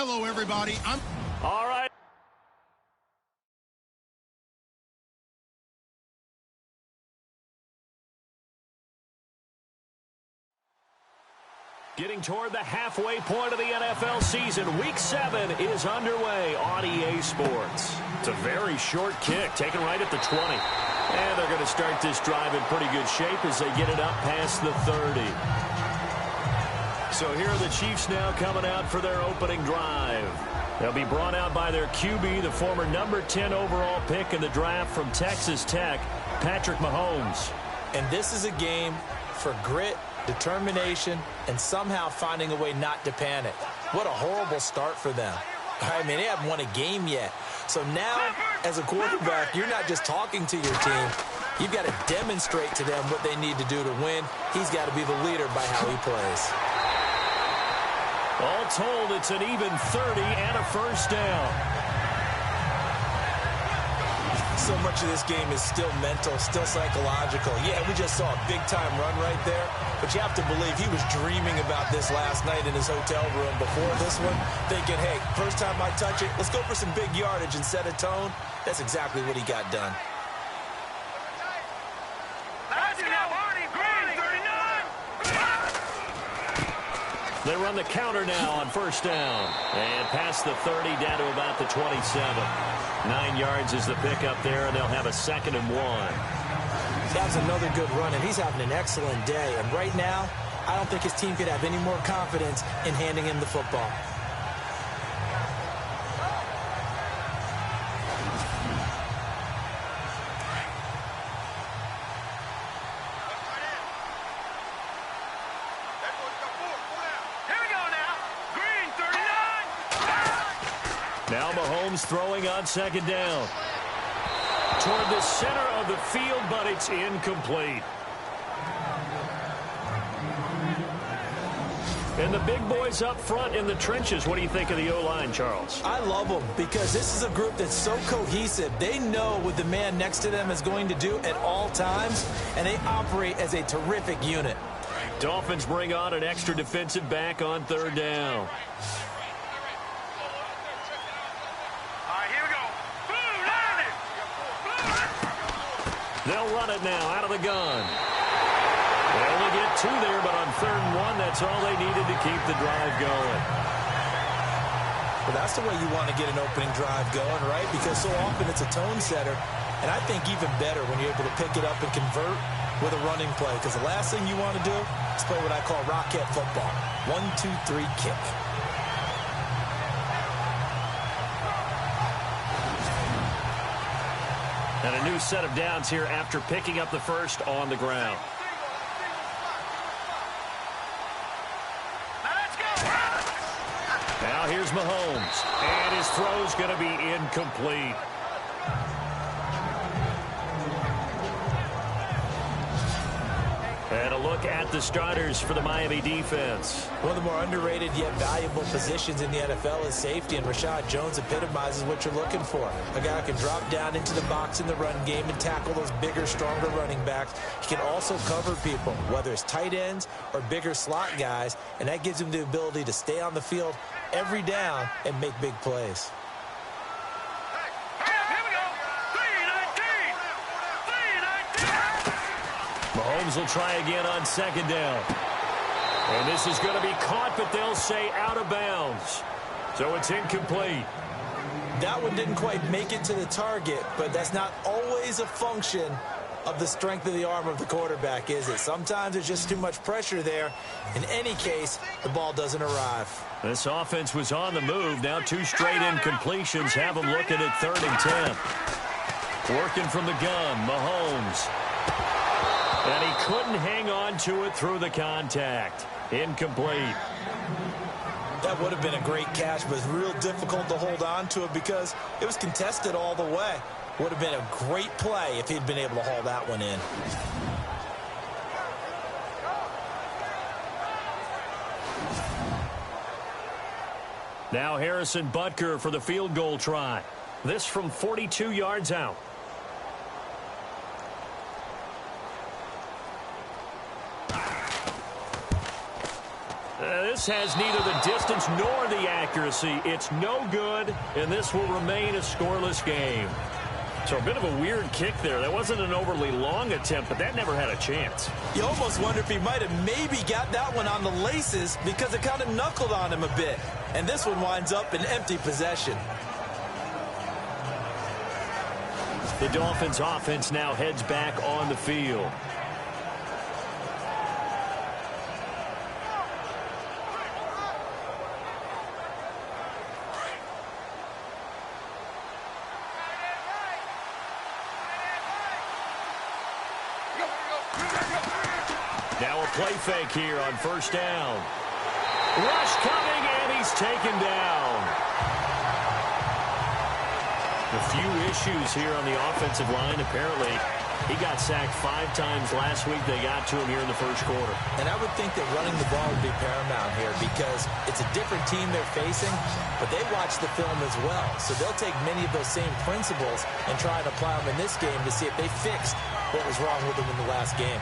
Hello, everybody. All right. Getting toward the halfway point of the NFL season. Week 7 is underway on EA Sports. It's a very short kick, taken right at the 20. And they're going to start this drive in pretty good shape as they get it up past the 30. So here are the Chiefs now coming out for their opening drive. They'll be brought out by their QB, the former number 10 overall pick in the draft from Texas Tech, Patrick Mahomes. And this is a game for grit, determination, and somehow finding a way not to panic. What a horrible start for them. I mean, they haven't won a game yet. So now, as a quarterback, you're not just talking to your team. You've got to demonstrate to them what they need to do to win. He's got to be the leader by how he plays. All told, it's an even 30 and a first down. So much of this game is still mental, still psychological. Yeah, we just saw a big-time run right there, but you have to believe he was dreaming about this last night in his hotel room before this one, thinking, hey, first time I touch it, let's go for some big yardage and set a tone. That's exactly what he got done. They run the counter now on first down. And past the 30 down to about the 27. 9 yards is the pickup there, and they'll have a 2nd and 1. That was another good run, and he's having an excellent day. And right now, I don't think his team could have any more confidence in handing him the football. Now Mahomes throwing on 2nd down. Toward the center of the field, but it's incomplete. And the big boys up front in the trenches. What do you think of the O-line, Charles? I love them because this is a group that's so cohesive. They know what the man next to them is going to do at all times, and they operate as a terrific unit. Dolphins bring on an extra defensive back on 3rd down. They'll run it now out of the gun. They only get 2 there, but on 3rd and 1, that's all they needed to keep the drive going. Well, that's the way you want to get an opening drive going, right? Because so often it's a tone setter. And I think even better when you're able to pick it up and convert with a running play. Because the last thing you want to do is play what I call rocket football. 1, 2, 3, kick. And a new set of downs here after picking up the first on the ground. Now here's Mahomes. And his throw's going to be incomplete. And a look at the starters for the Miami defense. One of the more underrated yet valuable positions in the NFL is safety, and Rashad Jones epitomizes what you're looking for. A guy who can drop down into the box in the run game and tackle those bigger, stronger running backs. He can also cover people, whether it's tight ends or bigger slot guys, and that gives him the ability to stay on the field every down and make big plays. Mahomes will try again on 2nd down. And this is going to be caught, but they'll say out of bounds. So it's incomplete. That one didn't quite make it to the target, but that's not always a function of the strength of the arm of the quarterback, is it? Sometimes there's just too much pressure there. In any case, the ball doesn't arrive. This offense was on the move. Now 2 straight incompletions have them looking at 3rd and 10. Working from the gun, Mahomes. And he couldn't hang on to it through the contact. Incomplete. That would have been a great catch, but it's real difficult to hold on to it because it was contested all the way. Would have been a great play if he'd been able to haul that one in. Now Harrison Butker for the field goal try. This from 42 yards out. This has neither the distance nor the accuracy. It's no good, and this will remain a scoreless game. So a bit of a weird kick there. That wasn't an overly long attempt, but that never had a chance. You almost wonder if he might have maybe got that one on the laces because it kind of knuckled on him a bit. And this one winds up in empty possession. The Dolphins offense now heads back on the field. Now a play fake here on first down. Rush coming, and he's taken down. A few issues here on the offensive line. Apparently, he got sacked 5 times last week. They got to him here in the first quarter. And I would think that running the ball would be paramount here because it's a different team they're facing, but they watch the film as well. So they'll take many of those same principles and try and apply them in this game to see if they fixed what was wrong with them in the last game.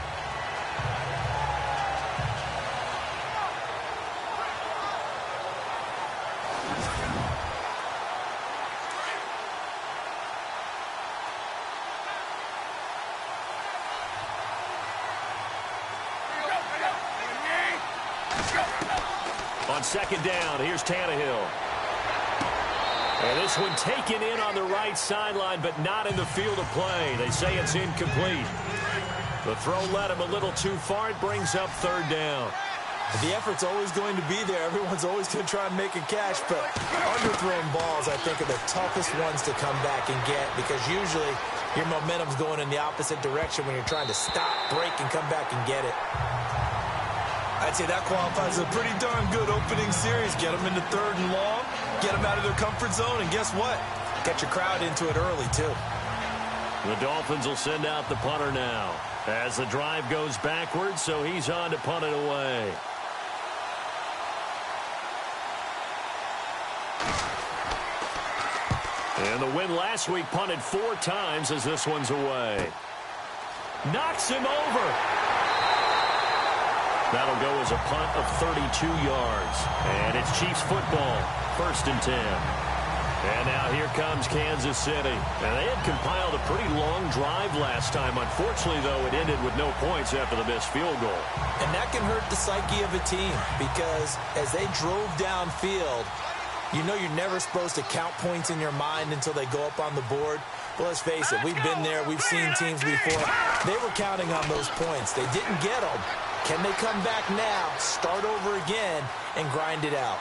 On second down, here's Tannehill. And this one taken in on the right sideline, but not in the field of play. They say it's incomplete. The throw led him a little too far. It brings up third down. The effort's always going to be there. Everyone's always going to try and make a catch, but underthrown balls, I think, are the toughest ones to come back and get because usually your momentum's going in the opposite direction when you're trying to stop, break, and come back and get it. I'd say that qualifies as a pretty darn good opening series. Get them into third and long, get them out of their comfort zone, and guess what? Get your crowd into it early, too. The Dolphins will send out the punter now as the drive goes backwards, so he's on to punt it away. And the win last week punted 4 times as this one's away. Knocks him over. That'll go as a punt of 32 yards. And it's Chiefs football, 1st and 10. And now here comes Kansas City. And they had compiled a pretty long drive last time. Unfortunately, though, it ended with no points after the missed field goal. And that can hurt the psyche of a team because as they drove downfield, you know you're never supposed to count points in your mind until they go up on the board. Well, let's face it, we've been there. We've seen teams before. They were counting on those points. They didn't get them. Can they come back now, start over again, and grind it out?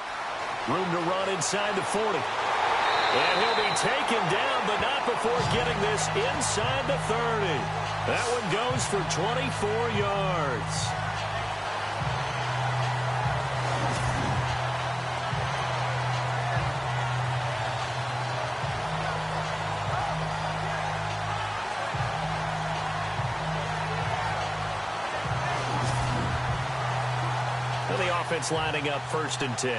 Room to run inside the 40. And he'll be taken down, but not before getting this inside the 30. That one goes for 24 yards. The offense lining up 1st and 10.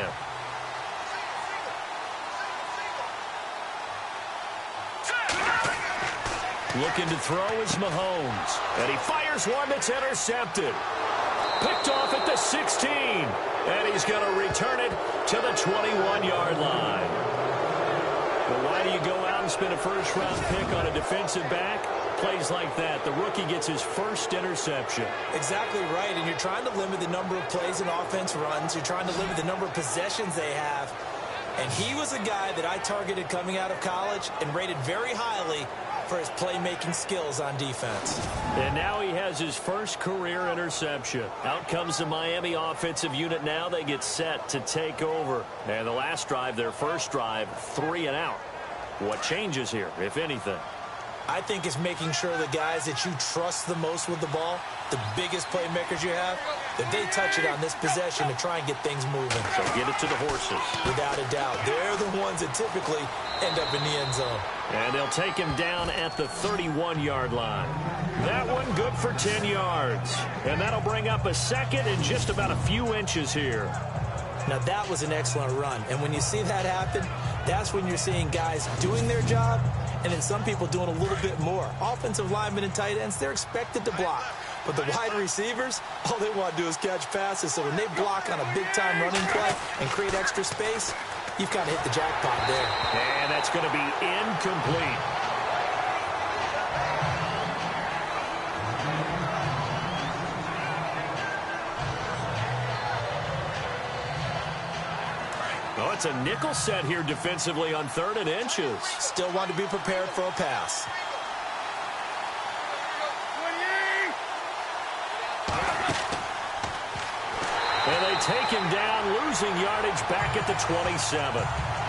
Looking to throw is Mahomes. And he fires one that's intercepted. Picked off at the 16. And he's going to return it to the 21-yard line. Well, why do you go out and spend a first-round pick on a defensive back? Plays like that. The rookie gets his first interception. Exactly right, and you're trying to limit the number of plays and offense runs. You're trying to limit the number of possessions they have. And he was a guy that I targeted coming out of college and rated very highly for his playmaking skills on defense. And now he has his first career interception. Out comes the Miami offensive unit now. They get set to take over. And the last drive, their first drive, 3 and out. What changes here, if anything? I think it's making sure the guys that you trust the most with the ball, the biggest playmakers you have, that they touch it on this possession to try and get things moving. So get it to the horses. Without a doubt. They're the ones that typically end up in the end zone. And they'll take him down at the 31-yard line. That one good for 10 yards. And that'll bring up a second and just about a few inches here. Now, that was an excellent run. And when you see that happen, that's when you're seeing guys doing their job and then some people doing a little bit more. Offensive linemen and tight ends, they're expected to block. But the wide receivers, all they want to do is catch passes. So when they block on a big-time running play and create extra space, you've kind of hit the jackpot there. And that's going to be incomplete. Oh, it's a nickel set here defensively on 3rd and inches. Still want to be prepared for a pass. And they take him down, losing yardage back at the 27.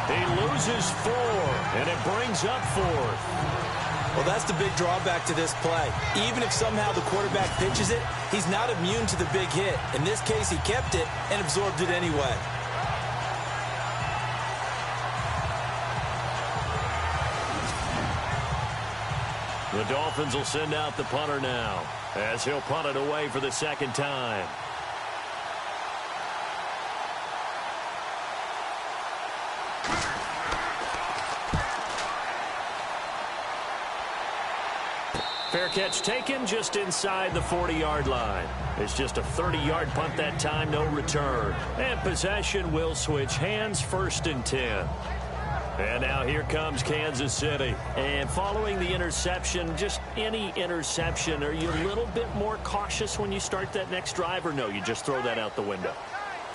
He loses 4, and it brings up 4th. Well, that's the big drawback to this play. Even if somehow the quarterback pitches it, he's not immune to the big hit. In this case, he kept it and absorbed it anyway. The Dolphins will send out the punter now, as he'll punt it away for the 2nd time. Fair catch taken just inside the 40-yard line. It's just a 30-yard punt that time, no return. And possession will switch hands, 1st and 10. And now here comes Kansas City. And following the interception, just any interception, are you a little bit more cautious when you start that next drive, or no, you just throw that out the window?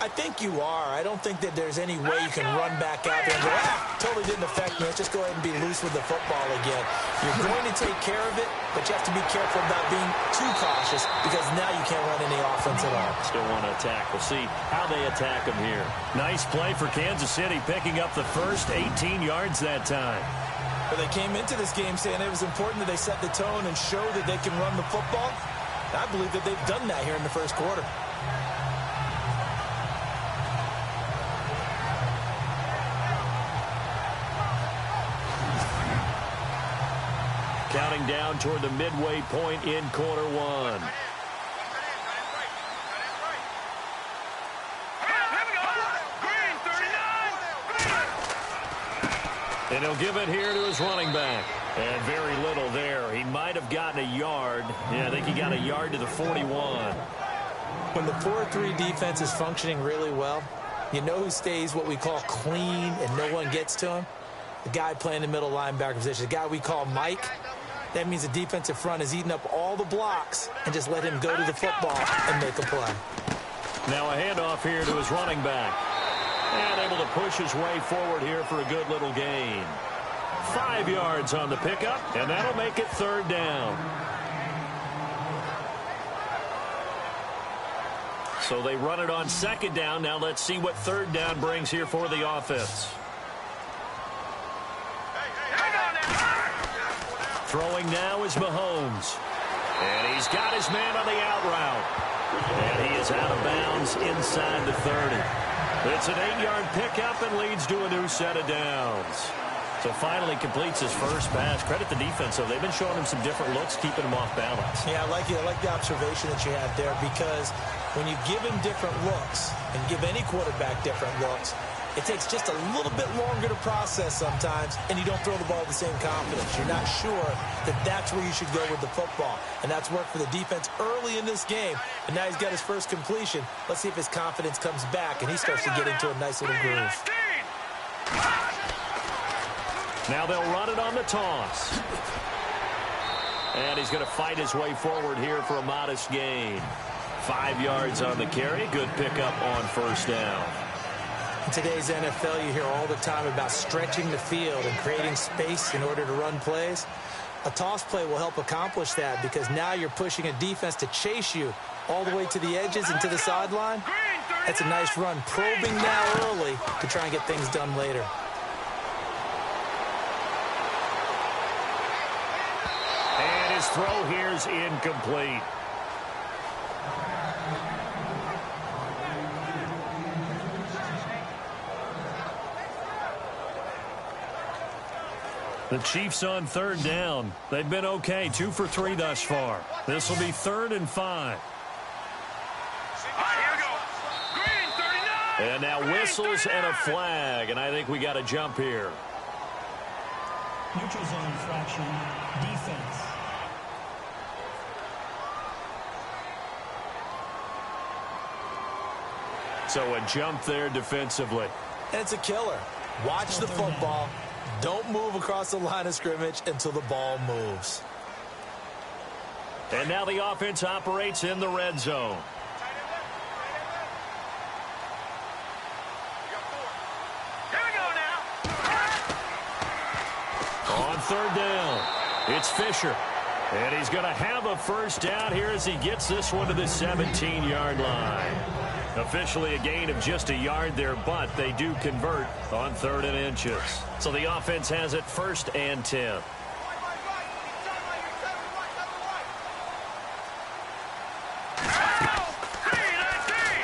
I think you are. I don't think that there's any way you can run back out there and go, totally didn't affect me. Let's just go ahead and be loose with the football again. You're going to take care of it, but you have to be careful about being too cautious because now you can't run any offense at all. Still want to attack. We'll see how they attack them here. Nice play for Kansas City, picking up the first 18 yards that time. But they came into this game saying it was important that they set the tone and show that they can run the football. I believe that they've done that here in the first quarter. Counting down toward the midway point in quarter 1. And he'll give it here to his running back. And very little there. He might have gotten a yard. Yeah, I think he got a yard to the 41. When the 4-3 defense is functioning really well, you know who stays what we call clean and no one gets to him? The guy playing the middle linebacker position, the guy we call Mike. That means the defensive front is eating up all the blocks and just let him go to the football and make a play. Now a handoff here to his running back. And able to push his way forward here for a good little gain. 5 yards on the pickup, and that'll make it 3rd down. So they run it on 2nd down. Now let's see what 3rd down brings here for the offense. Throwing now is Mahomes. And he's got his man on the out route. And he is out of bounds inside the 30. It's an 8-yard pickup and leads to a new set of downs. So finally completes his first pass. Credit the defense, though. They've been showing him some different looks, keeping him off balance. Yeah, I like it. I like the observation that you had there, because when you give him different looks and give any quarterback different looks, it takes just a little bit longer to process sometimes, and you don't throw the ball with the same confidence. You're not sure that that's where you should go with the football. And that's worked for the defense early in this game. And now he's got his first completion. Let's see if his confidence comes back and he starts to get into a nice little groove. Now they'll run it on the toss. And he's going to fight his way forward here for a modest gain. 5 yards on the carry. Good pickup on 1st down. In today's NFL, you hear all the time about stretching the field and creating space in order to run plays. A toss play will help accomplish that, because now you're pushing a defense to chase you all the way to the edges and to the sideline. That's a nice run, probing now early to try and get things done later. And his throw here is incomplete. The Chiefs on 3rd down. They've been okay, 2 for 3 thus far. This will be 3rd and 5. And now whistles and a flag, and I think we got a jump here. Neutral zone infraction, defense. So a jump there defensively. And it's a killer. Watch the football. Don't move across the line of scrimmage until the ball moves. And now the offense operates in the red zone. On third down, it's Fisher. And he's going to have a first down here as he gets this one to the 17-yard line. Officially a gain of just a yard there, but they do convert on 3rd and inches. So the offense has it 1st and 10.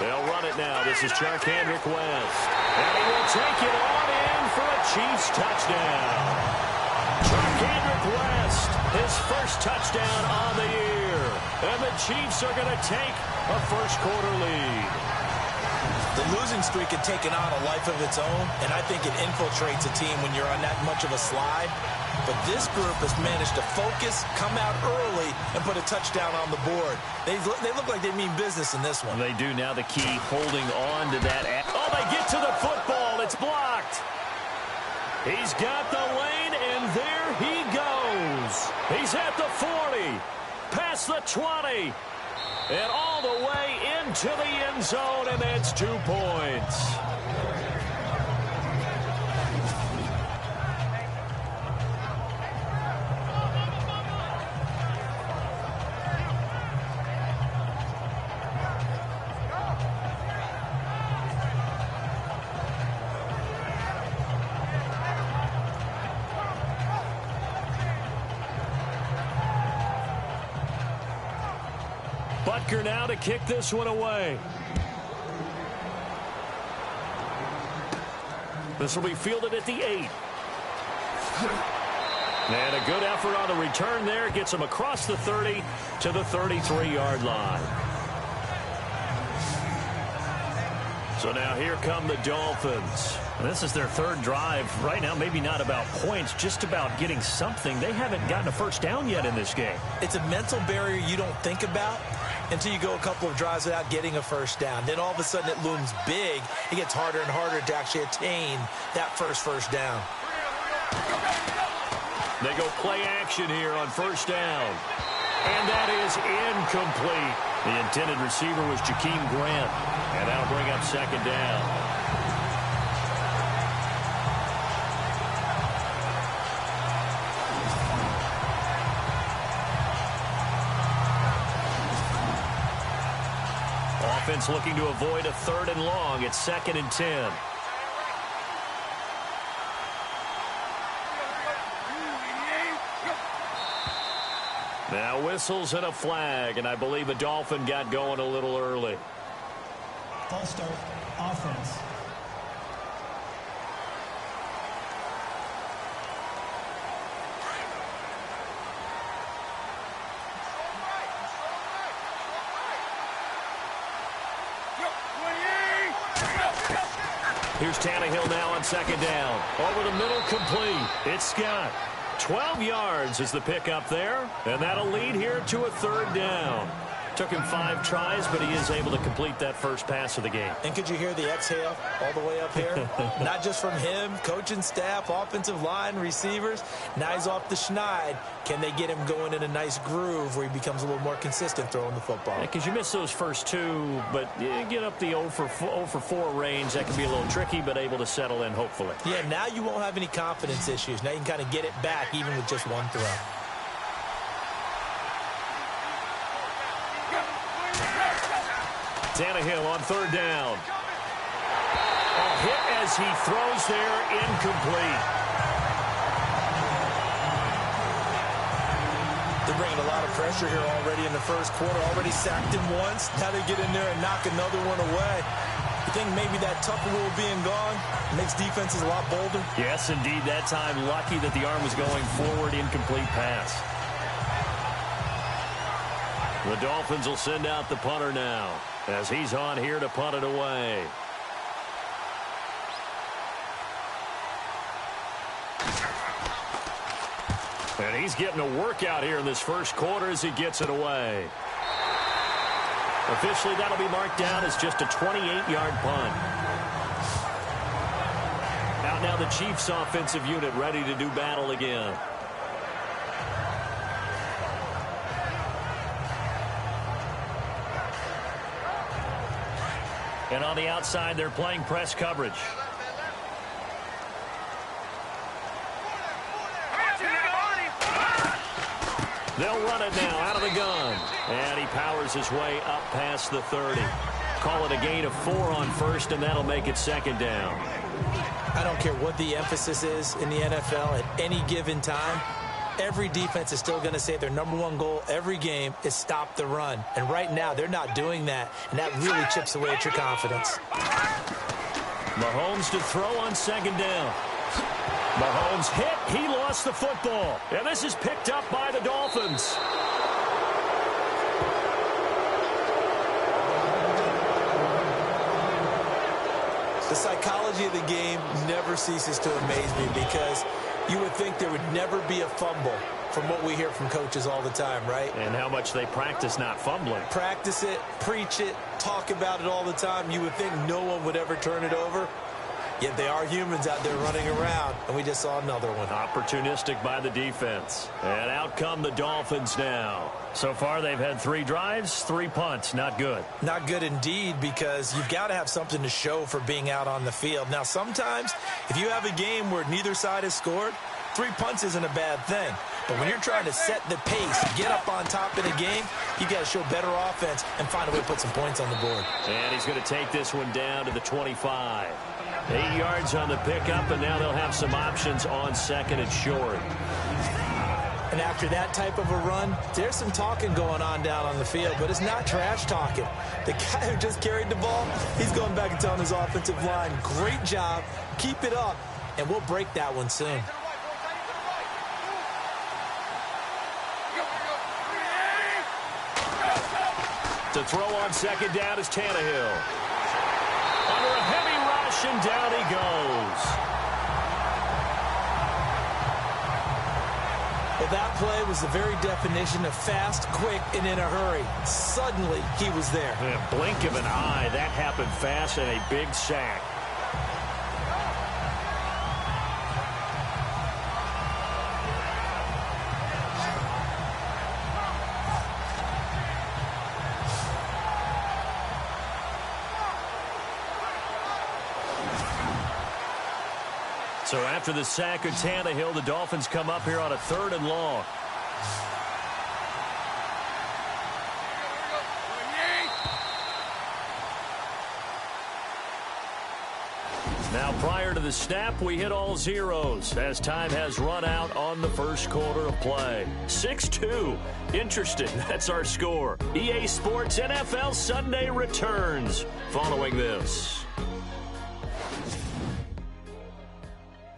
They'll run it now. This is Charkandrick West. And he will take it on in for a Chiefs touchdown. Charkandrick West, his first touchdown on the year. And the Chiefs are going to take a first-quarter lead. The losing streak had taken on a life of its own, and I think it infiltrates a team when you're on that much of a slide. But this group has managed to focus, come out early, and put a touchdown on the board. They look like they mean business in this one. They do now. The key holding on to that. Oh, they get to the football. It's blocked. He's got the lane, and there he goes. He's at the 40, past the 20, and all the way into the end zone, and that's 2 points. Butker now to kick this one away. This will be fielded at the 8. And a good effort on the return there. Gets him across the 30 to the 33-yard line. So now here come the Dolphins. And this is their 3rd drive. Right now, maybe not about points, just about getting something. They haven't gotten a first down yet in this game. It's a mental barrier you don't think about until you go a couple of drives without getting a first down. Then all of a sudden it looms big. It gets harder and harder to actually attain that first down. They go play action here on first down. And that is incomplete. The intended receiver was Jakeem Grant. And that'll bring up 2nd down. Offense looking to avoid a 3rd and long. It's 2nd and 10. Now whistles and a flag, and I believe a Dolphin got going a little early. False start, offense. Here's Tannehill now on 2nd down. Over the middle, complete. It's Scott. 12 yards is the pickup there, and that'll lead here to a 3rd down. Took him 5 tries, but he is able to complete that first pass of the game. And could you hear the exhale all the way up here? Not just from him, coaching staff, offensive line, receivers. Now he's off the schneid. Can they get him going in a nice groove where he becomes a little more consistent throwing the football? Because you miss those first 2, but you get up the 0 for 4 range. That can be a little tricky, but able to settle in, hopefully. Yeah, now you won't have any confidence issues. Now you can kind of get it back even with just one throw. Tannehill on 3rd down. A hit as he throws there, incomplete. They're bringing a lot of pressure here already in the first quarter. Already sacked him once. Now they get in there and knock another one away. You think maybe that tough rule being gone makes defenses a lot bolder? Yes, indeed. That time, lucky that the arm was going forward, incomplete pass. The Dolphins will send out the punter now as he's on here to punt it away. And he's getting a workout here in this first quarter as he gets it away. Officially, that'll be marked down as just a 28-yard punt. Out now the Chiefs offensive unit ready to do battle again. And on the outside, they're playing press coverage. They'll run it now out of the gun. And he powers his way up past the 30. Call it a gain of 4 on first, and that'll make it second down. I don't care what the emphasis is in the NFL at any given time. Every defense is still going to say their #1 goal every game is stop the run. And right now, they're not doing that, and that really chips away at your confidence. Mahomes to throw on second down. Mahomes hit. He lost the football. And this is picked up by the Dolphins. The psychology of the game never ceases to amaze me because you would think there would never be a fumble from what we hear from coaches all the time, right? And how much they practice not fumbling. Practice it, preach it, talk about it all the time. You would think no one would ever turn it over. Yet they are humans out there running around, and we just saw another one. Opportunistic by the defense. And out come the Dolphins now. So far, they've had 3 drives, 3 punts. Not good. Not good indeed, because you've got to have something to show for being out on the field. Now, sometimes, if you have a game where neither side has scored, 3 punts isn't a bad thing. But when you're trying to set the pace, get up on top in a game, you got to show better offense and find a way to put some points on the board. And he's going to take this one down to the 25. 8 yards on the pickup, and now they'll have some options on second and short. And after that type of a run, there's some talking going on down on the field, but it's not trash talking. The guy who just carried the ball, he's going back and telling his offensive line, great job, keep it up, and we'll break that one soon. To throw on second down is Tannehill. Under a heavy rush, and down he goes. Well, that play was the very definition of fast, quick, and in a hurry. Suddenly, he was there. In a blink of an eye, that happened fast, and a big sack. So after the sack of Tannehill, the Dolphins come up here on a 3rd and long. Now, prior to the snap, we hit all zeros as time has run out on the first quarter of play. 6-2. Interesting. That's our score. EA Sports NFL Sunday returns following this.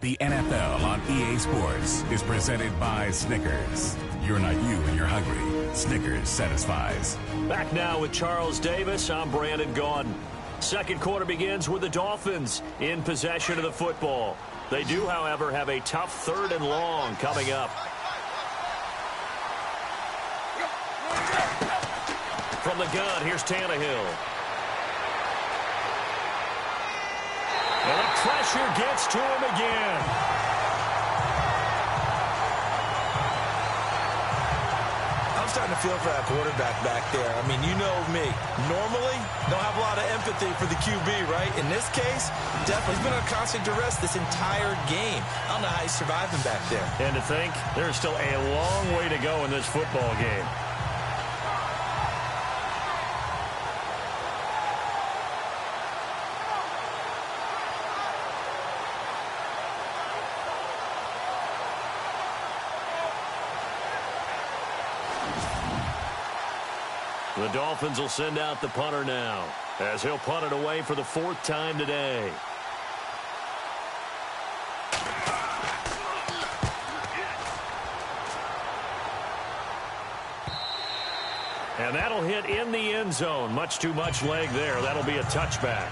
The NFL on EA Sports is presented by Snickers. You're not you and you're hungry. Snickers satisfies. Back now with Charles Davis. I'm Brandon Gaudin. Second quarter begins with the Dolphins in possession of the football. They do, however, have a tough 3rd and long coming up. From the gun, here's Tannehill. And the pressure gets to him again. I'm starting to feel for that quarterback back there. I mean, you know me. Normally, don't have a lot of empathy for the QB, right? In this case, definitely he's been on constant duress this entire game. I don't know how he's surviving back there. And to think, there's still a long way to go in this football game. The Dolphins will send out the punter now, as he'll punt it away for the 4th time today. And that'll hit in the end zone. Much too much leg there. That'll be a touchback.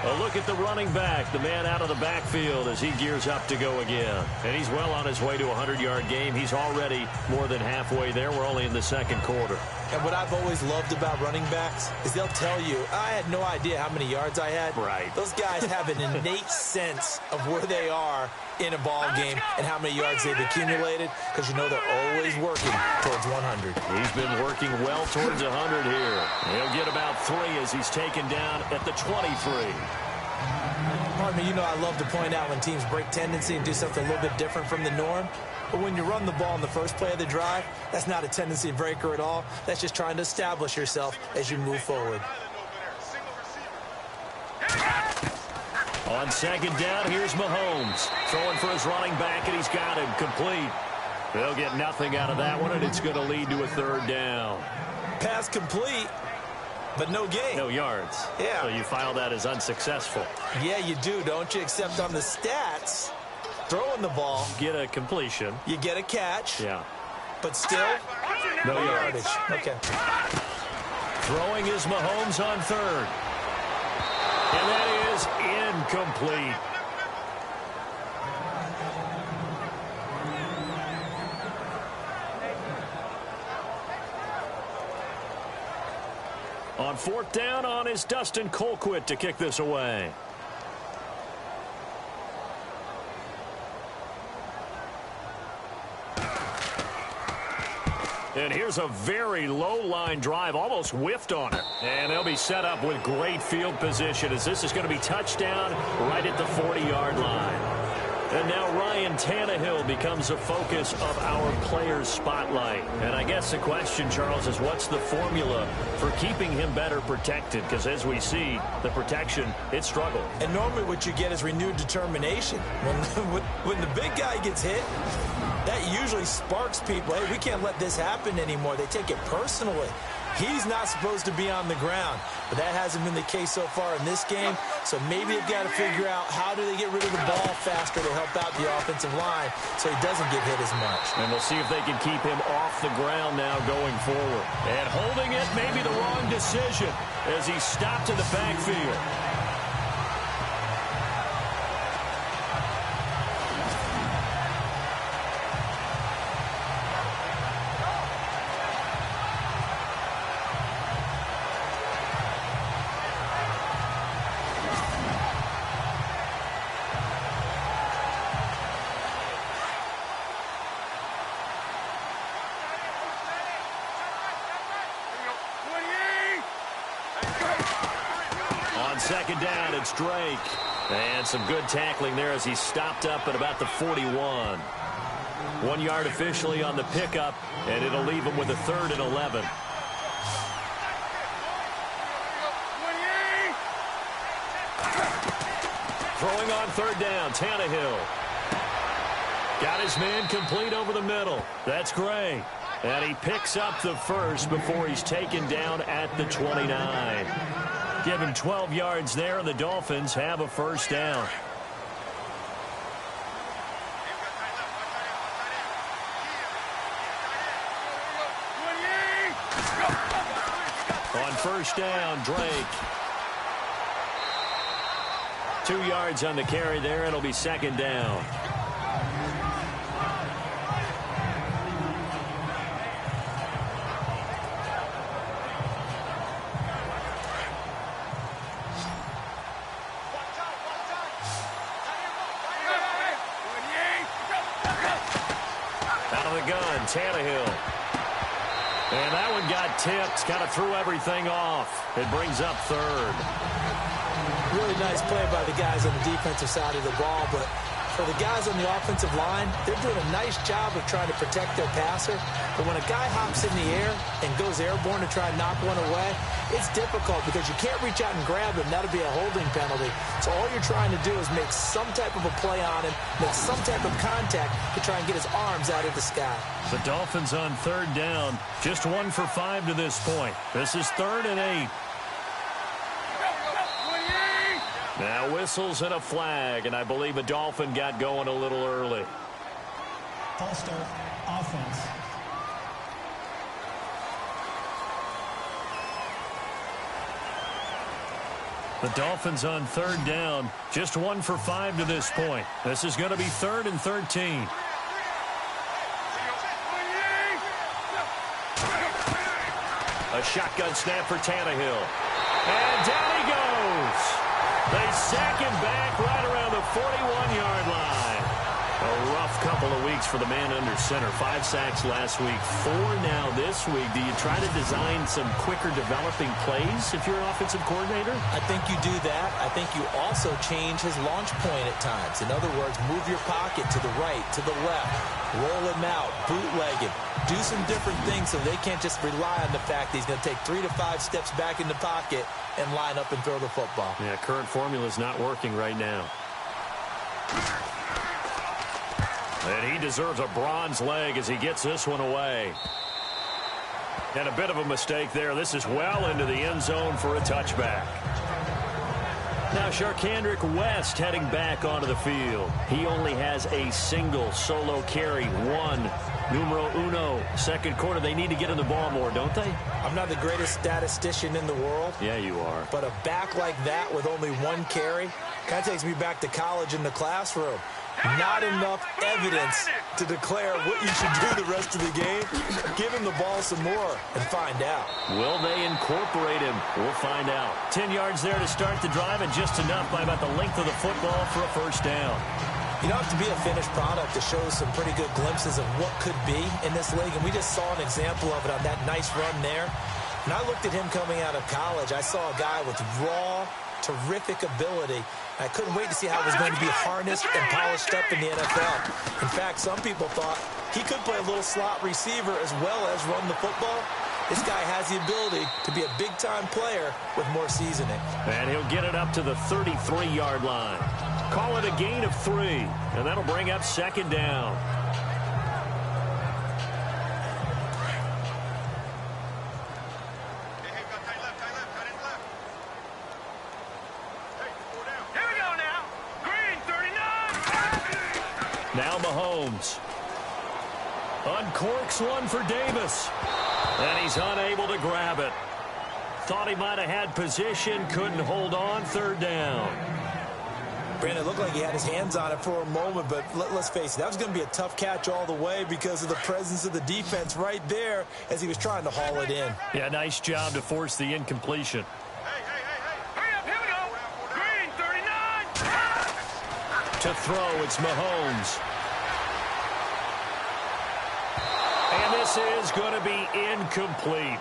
A look at the running back, the man out of the backfield as he gears up to go again. And he's well on his way to a 100-yard game. He's already more than halfway there. We're only in the second quarter. And what I've always loved about running backs is they'll tell you, I had no idea how many yards I had. Right. Those guys have an innate sense of where they are in a ball game and how many yards they've accumulated, because you know they're always working towards 100. He's been working well towards 100 here. He'll get about 3 as he's taken down at the 23. Pardon me, you know I love to point out when teams break tendency and do something a little bit different from the norm. But when you run the ball in the first play of the drive, that's not a tendency breaker at all. That's just trying to establish yourself as you move forward. On second down, here's Mahomes. Throwing for his running back, and he's got him complete. They'll get nothing out of that one, and it's going to lead to a 3rd down. Pass complete, but no gain. No yards. Yeah. So you file that as unsuccessful. Yeah, you do, don't you? Except on the stats, throwing the ball, Get a completion. you get a catch, Yeah. but still, No yards. Okay. Throwing is Mahomes on 3rd. And that is incomplete. On 4th down on is Dustin Colquitt to kick this away. And here's a very low-line drive, almost whiffed on it. And they'll be set up with great field position as this is going to be touchdown right at the 40-yard line. And now Ryan Tannehill becomes the focus of our players' spotlight. And I guess the question, Charles, is what's the formula for keeping him better protected? Because as we see, the protection, it struggled. And normally what you get is renewed determination. When the big guy gets hit, that usually sparks people. Hey, we can't let this happen anymore. They take it personally. He's not supposed to be on the ground, but that hasn't been the case so far in this game. So maybe they've got to figure out how do they get rid of the ball faster to help out the offensive line so he doesn't get hit as much. And we'll see if they can keep him off the ground now going forward. And holding it may be the wrong decision as he stopped in the backfield. On second down, it's Drake. And some good tackling there as he stopped up at about the 41. 1 yard officially on the pickup, and it'll leave him with a 3rd and 11. Throwing on 3rd down, Tannehill. Got his man complete over the middle. That's great. And he picks up the 1st before he's taken down at the 29. Give him 12 yards there, and the Dolphins have a 1st down. On 1st down, Drake. 2 yards on the carry there. It'll be 2nd down. Out of the gun, Tannehill. And that one got tipped, kind of threw everything off. It brings up 3rd. Really nice play by the guys on the defensive side of the ball, but for the guys on the offensive line, they're doing a nice job of trying to protect their passer. But when a guy hops in the air and goes airborne to try and knock one away, it's difficult because you can't reach out and grab him. That'll be a holding penalty. So all you're trying to do is make some type of a play on him, make some type of contact to try and get his arms out of the sky. The Dolphins on 3rd down, just 1 for 5 to this point. This is 3rd and 8. Now whistles and a flag, and I believe a Dolphin got going a little early. False start, offense. The Dolphins on 3rd down, just 1 for 5 to this point. This is going to be 3rd and 13. A shotgun snap for Tannehill. And down he goes. They sack him back right around the 41-yard line. A rough couple of weeks for the man under center. 5 sacks last week, 4 now this week. Do you try to design some quicker developing plays if you're an offensive coordinator? I think you do that. I think you also change his launch point at times. In other words, move your pocket to the right, to the left, roll him out, bootleg him. Do some different things so they can't just rely on the fact that he's going to take 3 to 5 steps back in the pocket and line up and throw the football. Yeah, current formula is not working right now. And he deserves a bronze leg as he gets this one away. And a bit of a mistake there. This is well into the end zone for a touchback. Now Sharkandrick West heading back onto the field. He only has a single solo carry. 1, numero uno, second quarter. They need to get in the ball more, don't they? I'm not the greatest statistician in the world. Yeah, you are. But a back like that with only 1 carry kind of takes me back to college in the classroom. Not enough evidence to declare what you should do the rest of the game. Give him the ball some more and find out. Will they incorporate him? We'll find out. 10 yards there to start the drive, and just enough by about the length of the football for a first down. You don't have to be a finished product to show some pretty good glimpses of what could be in this league, and we just saw an example of it on that nice run there. When I looked at him coming out of college, I saw a guy with raw, terrific ability. I couldn't wait to see how it was going to be harnessed and polished up in the NFL. In fact, some people thought he could play a little slot receiver as well as run the football. This guy has the ability to be a big-time player with more seasoning. And he'll get it up to the 33-yard line. Call it a gain of 3, and that'll bring up second down. Now Mahomes uncorks one for Davis, and he's unable to grab it. Thought he might have had position, couldn't hold on, third down. Brandon, it looked like he had his hands on it for a moment, but let's face it, that was going to be a tough catch all the way because of the presence of the defense right there as he was trying to haul it in. Yeah, nice job to force the incompletion. Hurry up, here we go. Green, 39. To throw, it's Mahomes. And this is going to be incomplete.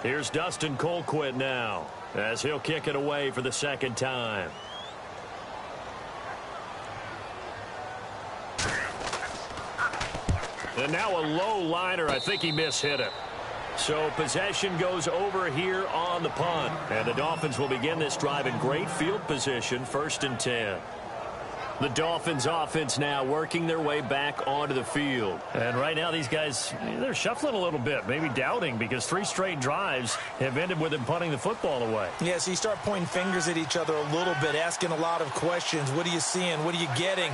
Here's Dustin Colquitt now as he'll kick it away for the second time. And now a low liner. I think he mishit it. So possession goes over here on the punt. And the Dolphins will begin this drive in great field position, 1st and 10. The Dolphins offense now working their way back onto the field. And right now these guys, they're shuffling a little bit, maybe doubting, because 3 straight drives have ended with them punting the football away. Yeah, so you start pointing fingers at each other a little bit, asking a lot of questions. What are you seeing? What are you getting?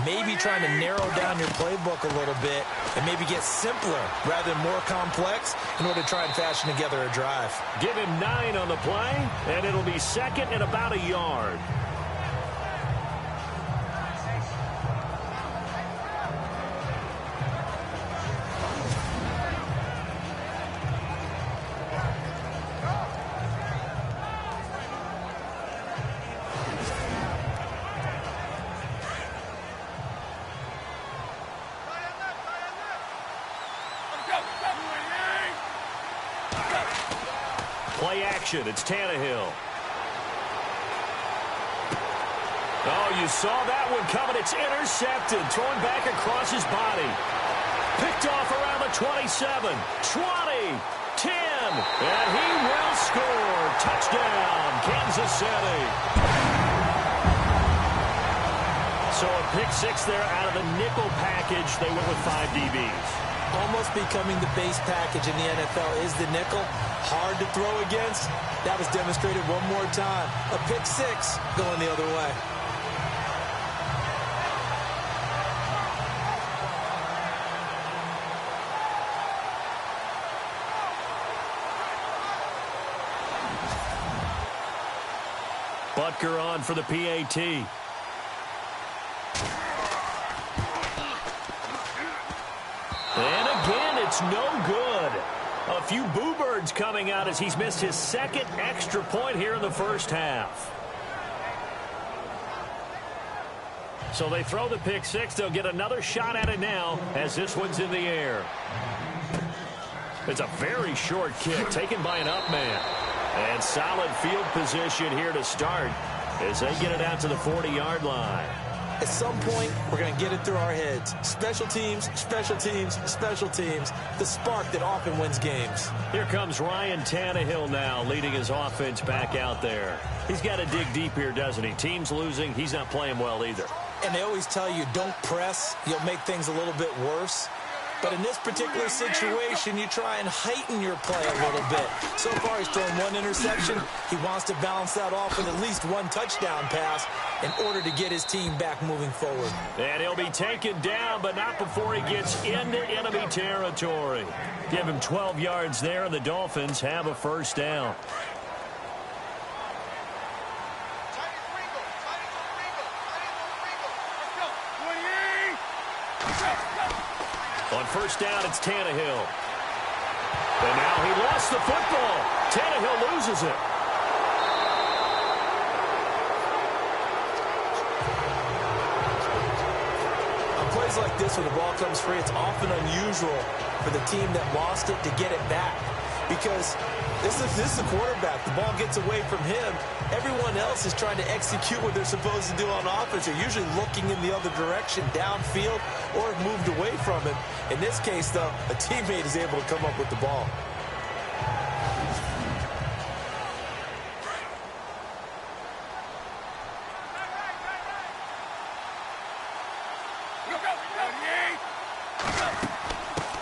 Maybe trying to narrow down your playbook a little bit and maybe get simpler rather than more complex in order to try and fashion together a drive. Give him 9 on the play, and it'll be second and about a yard. Play action. It's Tannehill. Oh, you saw that one coming. It's intercepted. Thrown back across his body. Picked off around the 27. 20. 10. And he will score. Touchdown, Kansas City. So a pick 6 there out of the nickel package. They went with 5 DBs. Almost becoming the base package in the NFL is the nickel. Hard to throw against. That was demonstrated one more time. A pick 6 going the other way. Butker on for the PAT. And again, it's no good. A few boo birds coming out as he's missed his second extra point here in the first half. So they throw the pick six. They'll get another shot at it now as this one's in the air. It's a very short kick taken by an up man. And solid field position here to start as they get it out to the 40-yard line. At some point, we're going to get it through our heads. Special teams, special teams, special teams. The spark that often wins games. Here comes Ryan Tannehill now leading his offense back out there. He's got to dig deep here, doesn't he? Team's losing. He's not playing well either. And they always tell you, don't press. You'll make things a little bit worse. But in this particular situation, you try and heighten your play a little bit. So far, he's thrown one interception. He wants to balance that off with at least one touchdown pass in order to get his team back moving forward. And he'll be taken down, but not before he gets into enemy territory. Give him 12 yards there, and the Dolphins have a first down. On first down, it's Tannehill. And now he lost the football. Tannehill loses it. On plays like this, when the ball comes free, it's often unusual for the team that lost it to get it back. Because this is the quarterback. The ball gets away from him. Everyone else is trying to execute what they're supposed to do on offense. They're usually looking in the other direction, downfield, or moved away from him. In this case, though, a teammate is able to come up with the ball.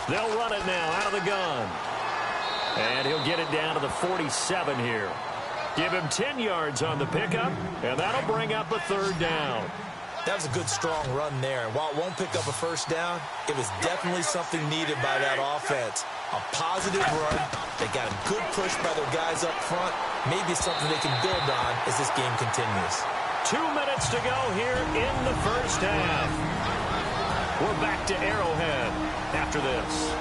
They'll run it now out of the gun. And he'll get it down to the 47 here. Give him 10 yards on the pickup, and that'll bring up a third down. That was a good, strong run there. And while it won't pick up a first down, it was definitely something needed by that offense. A positive run. They got a good push by their guys up front. Maybe something they can build on as this game continues. 2 minutes to go here in the first half. We're back to Arrowhead after this.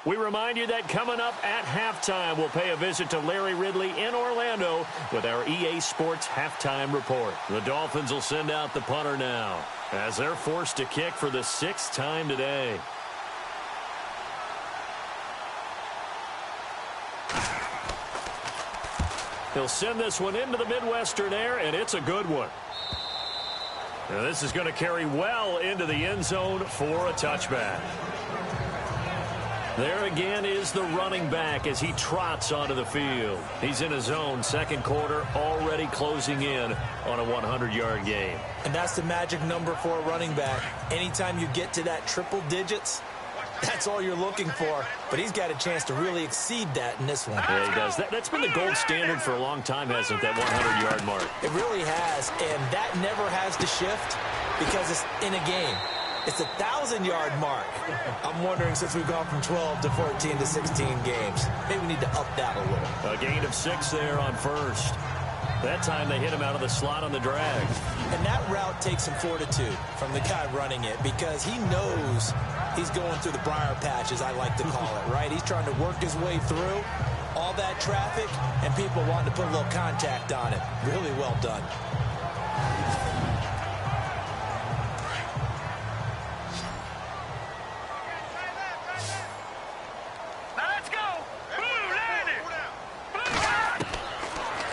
We remind you that coming up at halftime, we'll pay a visit to Larry Ridley in Orlando with our EA Sports Halftime Report. The Dolphins will send out the punter now as they're forced to kick for the 6th time today. He'll send this one into the Midwestern air, and it's a good one. Now this is going to carry well into the end zone for a touchback. There again is the running back as he trots onto the field. He's in his own second quarter, already closing in on a 100-yard game. And that's the magic number for a running back. Anytime you get to that triple digits, that's all you're looking for. But he's got a chance to really exceed that in this one. Yeah, he does. That's been the gold standard for a long time, hasn't it, that 100-yard mark? It really has, and that never has to shift because it's in a game. It's a 1,000-yard mark. I'm wondering, since we've gone from 12 to 14 to 16 games, maybe we need to up that a little. A gain of 6 there on first. That time they hit him out of the slot on the drag. And that route takes some fortitude from the guy running it because he knows he's going through the briar patch, as I like to call it, right? He's trying to work his way through all that traffic and people wanting to put a little contact on it. Really well done.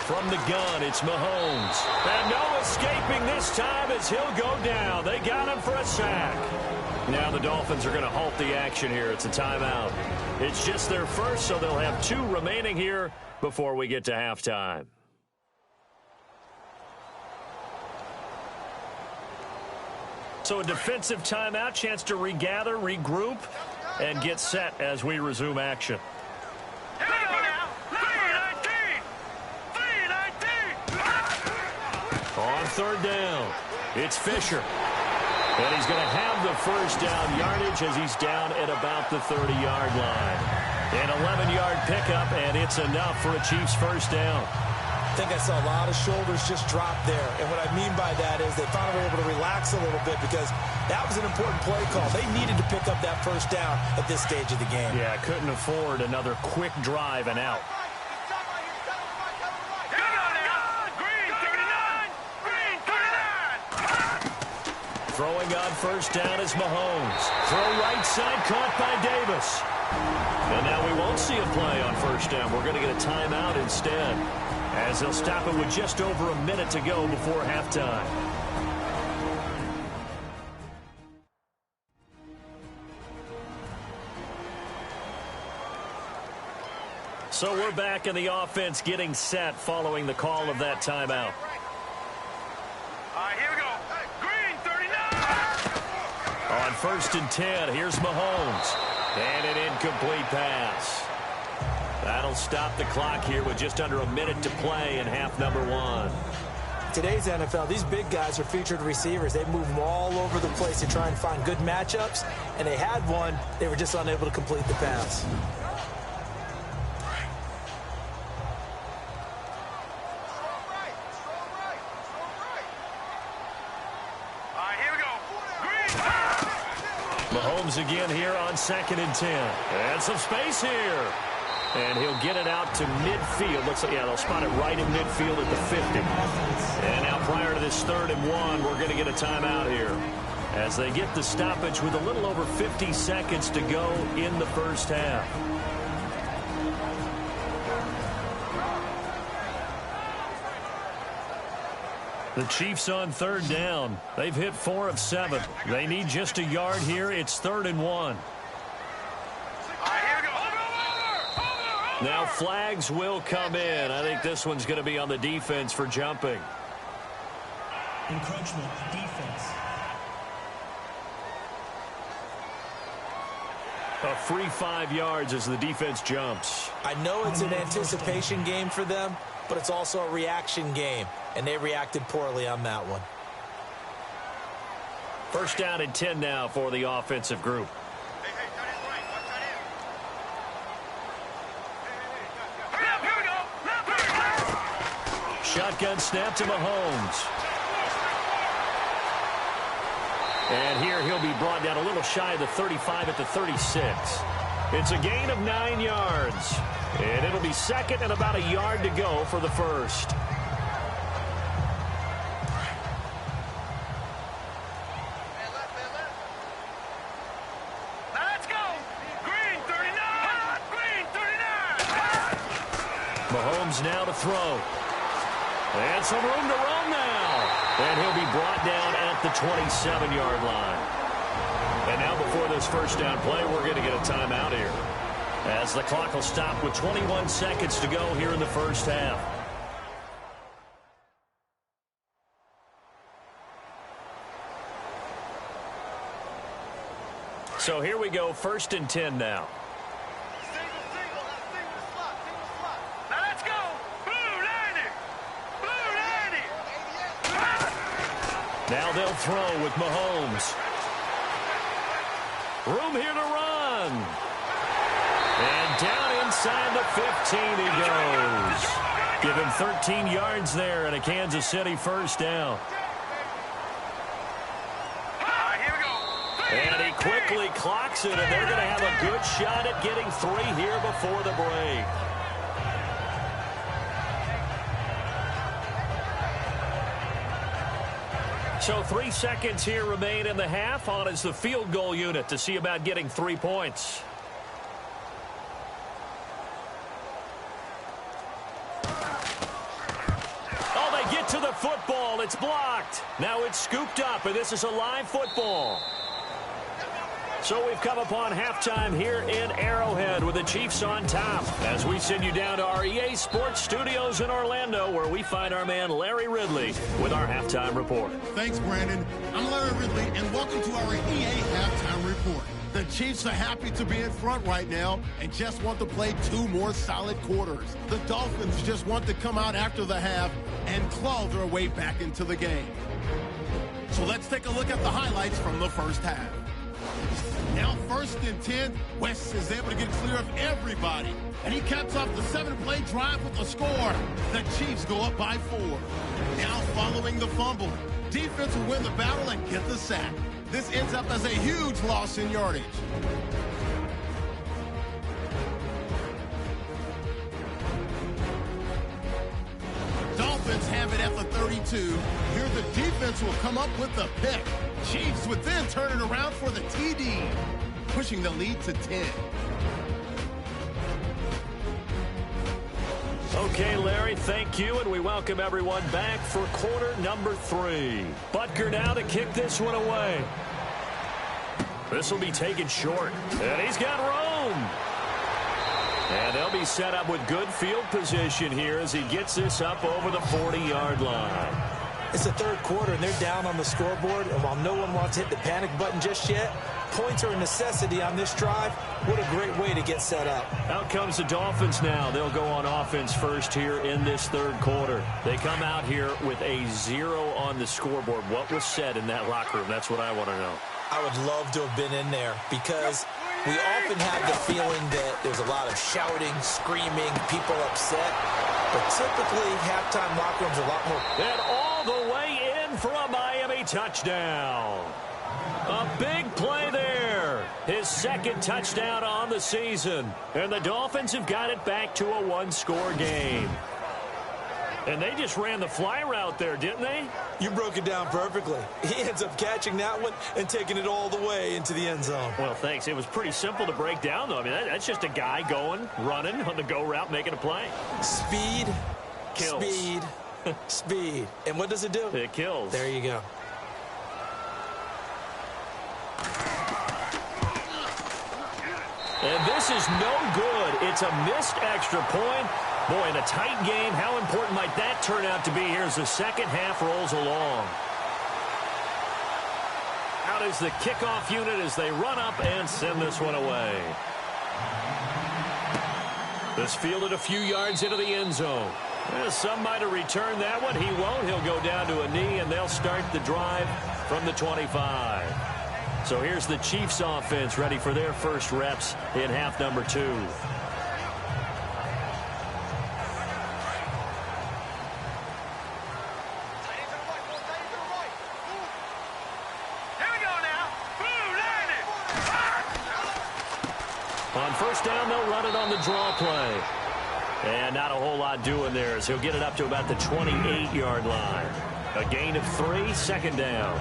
From the gun, it's Mahomes. And no escaping this time as he'll go down. They got him for a sack. Now the Dolphins are going to halt the action here. It's a timeout. It's just their first, so they'll have 2 remaining here before we get to halftime. So a defensive timeout, chance to regather, regroup, and get set as we resume action. On third down, it's Fisher. And he's going to have the first down yardage as he's down at about the 30-yard line. An 11-yard pickup, and it's enough for a Chiefs first down. I think I saw a lot of shoulders just drop there. And what I mean by that is they finally were able to relax a little bit because that was an important play call. They needed to pick up that first down at this stage of the game. Yeah, couldn't afford another quick drive and out. Throwing on first down is Mahomes. Throw right side, caught by Davis. And now we won't see a play on first down. We're going to get a timeout instead, as they'll stop it with just over a minute to go before halftime. So we're back in the offense getting set following the call of that timeout. All right, here we go. Green, 39. On first and 10, here's Mahomes. And an incomplete pass. That'll stop the clock here with just under a minute to play in half number one. Today's NFL, these big guys are featured receivers. They move them all over the place to try and find good matchups. And they had one. They were just unable to complete the pass. Mahomes again here on second and 10. And some space here. And he'll get it out to midfield. Looks like, yeah, they'll spot it right in midfield at the 50. And now prior to this 3rd and 1, we're going to get a timeout here, as they get the stoppage with a little over 50 seconds to go in the first half. The Chiefs on 3rd down. They've hit 4 of 7. They need just a yard here. It's 3rd and 1. Now flags will come in. I think this one's going to be on the defense for jumping. Encroachment, defense. A free 5 yards as the defense jumps. I know it's an anticipation game for them, but it's also a reaction game, and they reacted poorly on that one. First down and 10 now for the offensive group. Shotgun snap to Mahomes. And here he'll be brought down a little shy of the 35 at the 36. It's a gain of 9 yards. And it'll be second and about a yard to go for the first. Let's go. Green, 39. Green, 39. Mahomes now to throw. And some room to run now. And he'll be brought down at the 27-yard line. And now before this first down play, we're going to get a timeout here, as the clock will stop with 21 seconds to go here in the first half. So here we go, 1st and 10 now. Now let's go. Blue 90. Blue 90. Now they'll throw with Mahomes. Room here to run. And down inside the 15 he goes. Give him 13 yards there and a Kansas City first down. And he quickly clocks it, and they're going to have a good shot at getting 3 here before the break. So 3 seconds here remain in the half. On is the field goal unit to see about getting 3 points. Oh, they get to the football. It's blocked. Now it's scooped up, and this is a live football. So we've come upon halftime here in Arrowhead with the Chiefs on top, as we send you down to our EA Sports Studios in Orlando, where we find our man Larry Ridley with our halftime report. Thanks, Brandon. I'm Larry Ridley, and welcome to our EA Halftime Report. The Chiefs are happy to be in front right now and just want to play 2 more solid quarters. The Dolphins just want to come out after the half and claw their way back into the game. So let's take a look at the highlights from the first half. Now 1st and 10, West is able to get clear of everybody. And he caps off the 7-play drive with a score. The Chiefs go up by 4. Now following the fumble, defense will win the battle and get the sack. This ends up as a huge loss in yardage. Dolphins have it at the 32. Here the defense will come up with the pick. Chiefs would then turn it around for the TD, pushing the lead to 10. Okay, Larry, thank you, and we welcome everyone back for quarter number 3. Butker now to kick this one away. This will be taken short, and he's got room. And they'll be set up with good field position here as he gets this up over the 40-yard line. It's the 3rd quarter, and they're down on the scoreboard, and while no one wants to hit the panic button just yet, points are a necessity on this drive. What a great way to get set up. Out comes the Dolphins now. They'll go on offense first here in this 3rd quarter. They come out here with a 0 on the scoreboard. What was said in that locker room? That's what I want to know. I would love to have been in there because we often have the feeling that there's a lot of shouting, screaming, people upset. But typically, halftime locker rooms are a lot more. And all the way in for a Miami touchdown. A big play there. His 2nd touchdown on the season. And the Dolphins have got it back to a 1-score game. And they just ran the fly route there, didn't they? You broke it down perfectly. He ends up catching that one and taking it all the way into the end zone. Well, thanks. It was pretty simple to break down, though. I mean, that's just a guy going, running on the go route, making a play. Speed, kills. Speed, speed. And what does it do? It kills. There you go. And this is no good. It's a missed extra point. Boy, in a tight game, how important might that turn out to be here as the 2nd half rolls along? Out is the kickoff unit as they run up and send this one away. This fielded a few yards into the end zone. Some might have returned that one. He won't. He'll go down to a knee, and they'll start the drive from the 25. So here's the Chiefs offense ready for their first reps in half number 2. On 1st down, they'll run it on the draw play. And not a whole lot doing there as he'll get it up to about the 28-yard line. A gain of 3, 2nd down.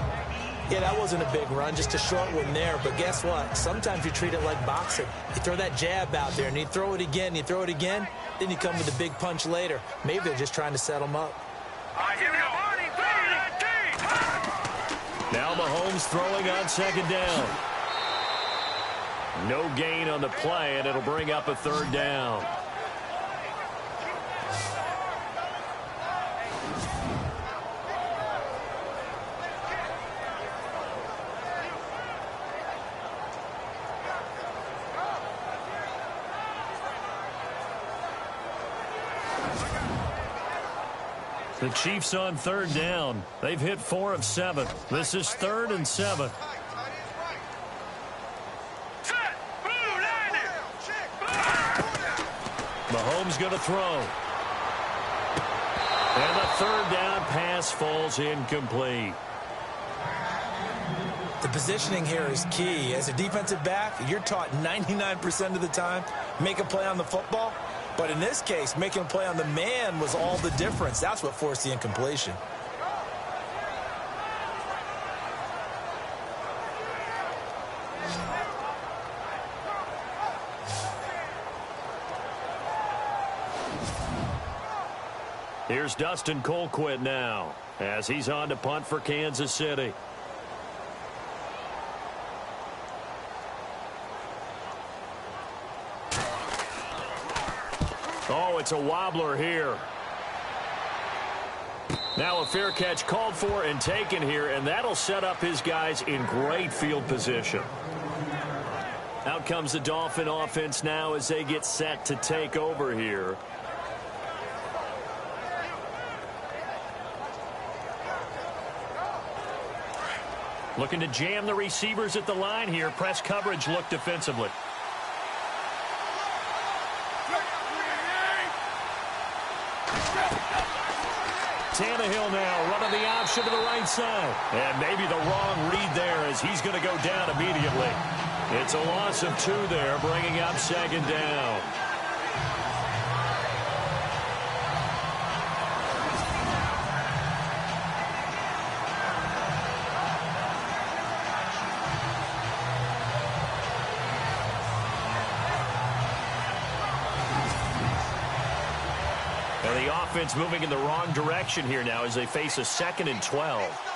Yeah, that wasn't a big run, just a short one there. But guess what? Sometimes you treat it like boxing. You throw that jab out there, and you throw it again, then you come with a big punch later. Maybe they're just trying to set them up. Here we go. Now Mahomes throwing on 2nd down. No gain on the play, and it'll bring up a 3rd down. The Chiefs on 3rd down. They've hit 4 of 7. This is 3rd and 7. Mahomes going to throw. And the 3rd down pass falls incomplete. The positioning here is key. As a defensive back, you're taught 99% of the time, make a play on the football. But in this case, making a play on the man was all the difference. That's what forced the incompletion. Here's Dustin Colquitt now as he's on to punt for Kansas City. Oh, it's a wobbler here. Now a fair catch called for and taken here, and that'll set up his guys in great field position. Out comes the Dolphin offense now as they get set to take over here. Looking to jam the receivers at the line here. Press coverage look defensively. Tannehill now running the option to the right side. And maybe the wrong read there as he's going to go down immediately. It's a loss of 2 there, bringing up 2nd down. And the offense moving in the wrong direction here now as they face a 2nd and 12.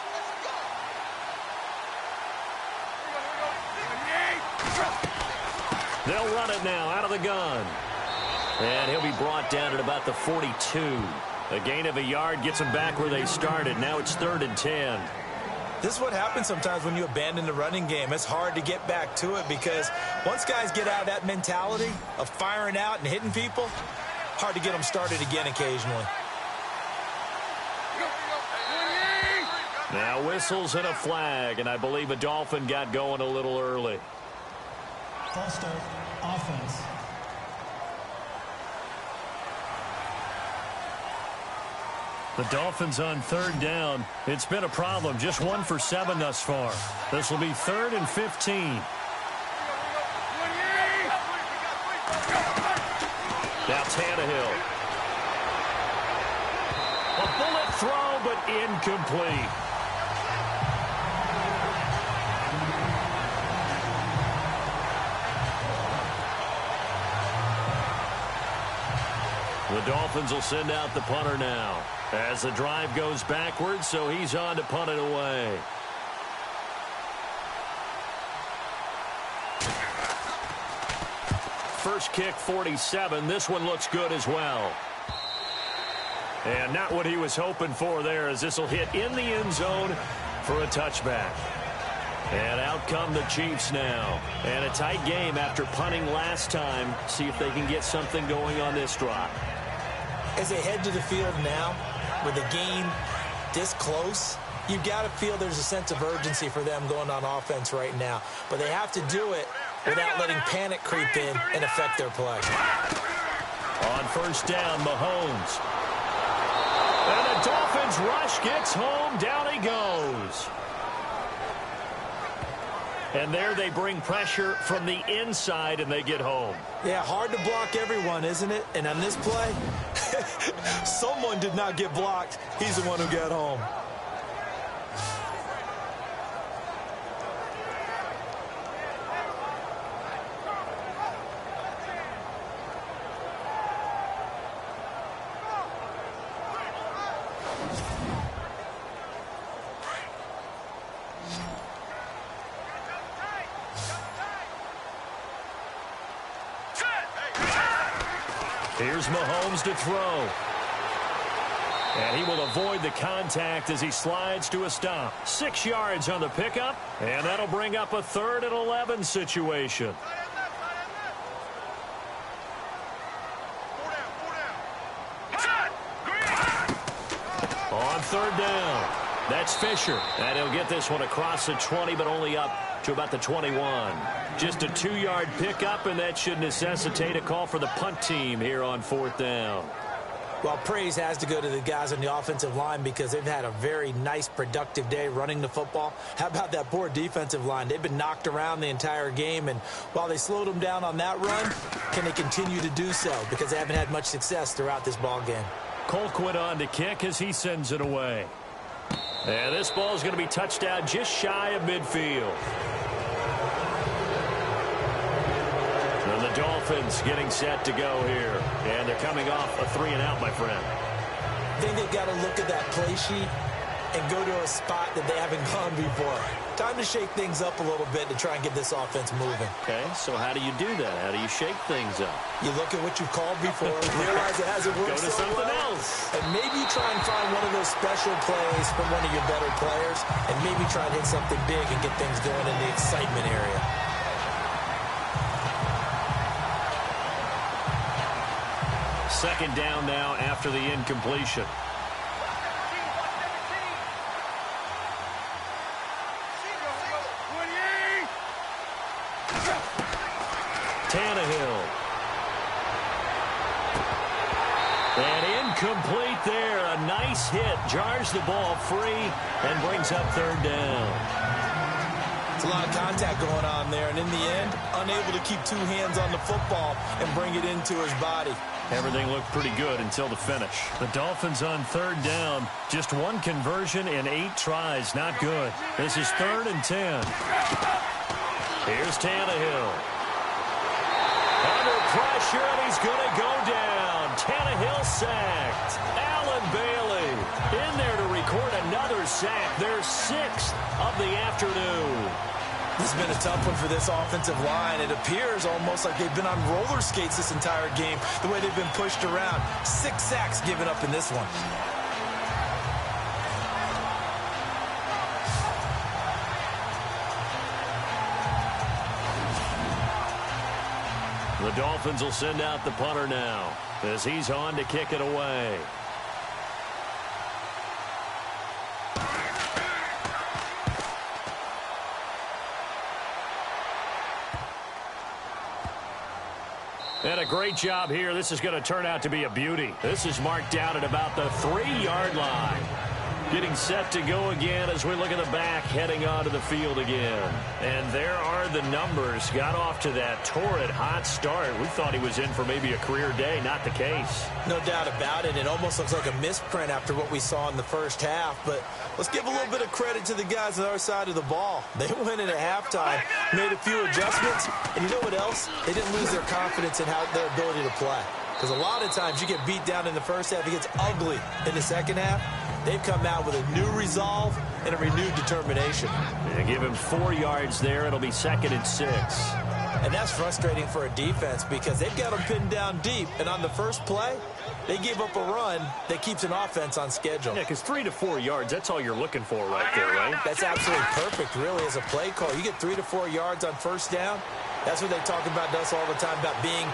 They'll run it now out of the gun. And he'll be brought down at about the 42. A gain of a yard gets them back where they started. Now it's 3rd and 10. This is what happens sometimes when you abandon the running game. It's hard to get back to it because once guys get out of that mentality of firing out and hitting people, hard to get them started again occasionally. Now whistles and a flag, and I believe a Dolphin got going a little early. False start, offense. The Dolphins on 3rd down. It's been a problem. Just 1 for 7 thus far. This will be 3rd and 15. Now Tannehill. A bullet throw, but incomplete. The Dolphins will send out the punter now as the drive goes backwards, so he's on to punt it away. First kick, 47. This one looks good as well. And not what he was hoping for there as this will hit in the end zone for a touchback. And out come the Chiefs now. And a tight game after punting last time. See if they can get something going on this drive. As they head to the field now, with the game this close, you've got to feel there's a sense of urgency for them going on offense right now. But they have to do it without letting panic creep in and affect their play. On 1st down, Mahomes. And the Dolphins rush gets home. Down he goes. And there they bring pressure from the inside, and they get home. Yeah, hard to block everyone, isn't it? And on this play, someone did not get blocked. He's the one who got home. Here's Mahomes to throw. And he will avoid the contact as he slides to a stop. 6 yards on the pickup, and that'll bring up a 3rd and 11 situation. On 3rd down, that's Fisher. And he'll get this one across the 20, but only up to about the 21. Just a 2-yard pickup, and that should necessitate a call for the punt team here on 4th down. Well, praise has to go to the guys on the offensive line because they've had a very nice, productive day running the football. How about that poor defensive line? They've been knocked around the entire game, and while they slowed them down on that run, can they continue to do so? Because they haven't had much success throughout this ball game. Colquitt on to kick as he sends it away. And this ball is going to be touched out just shy of midfield. And the Dolphins getting set to go here. And they're coming off a 3-and-out, my friend. I think they've got to look at that play sheet and go to a spot that they haven't gone before. Time to shake things up a little bit to try and get this offense moving. Okay, so how do you do that? How do you shake things up? You look at what you've called before, realize it hasn't worked Go to so something well, else. and maybe try and find one of those special plays from one of your better players, and maybe try and hit something big and get things going in the excitement area. second down now after the incompletion. Tannehill. And incomplete there. A nice hit. Jars the ball free and brings up third down. It's a lot of contact going on there, and in the end, unable to keep two hands on the football and bring it into his body. Everything looked pretty good until the finish. The Dolphins on third down. Just one conversion in 8 tries. Not good. This is 3rd and 10. Here's Tannehill. Under pressure, and he's going to go down. Tannehill sacked. Allen Bailey in there to record another sack. Their 6th of the afternoon. This has been a tough one for this offensive line. It appears almost like they've been on roller skates this entire game, the way they've been pushed around. 6 sacks given up in this one. The Dolphins will send out the punter now as he's on to kick it away. And a great job here. This is going to turn out to be a beauty. This is marked down at about the 3-yard line. Getting set to go again as we look at the back, heading onto the field again. And there are the numbers. Got off to that torrid hot start. We thought he was in for maybe a career day. Not the case. No doubt about it. It almost looks like a misprint after what we saw in the first half. But let's give a little bit of credit to the guys on our side of the ball. They went in at halftime, made a few adjustments. And you know what else? They didn't lose their confidence in their ability to play. Because a lot of times you get beat down in the first half. It gets ugly in the second half. They've come out with a new resolve and a renewed determination. They give him 4 yards there. It'll be 2nd and 6. And that's frustrating for a defense because they've got them pinned down deep. And on the first play, they gave up a run that keeps an offense on schedule. Yeah, because 3 to 4 yards, that's all you're looking for right there, right? That's absolutely perfect, really, as a play call. You get 3 to 4 yards on first down. That's what they talk about us all the time, about being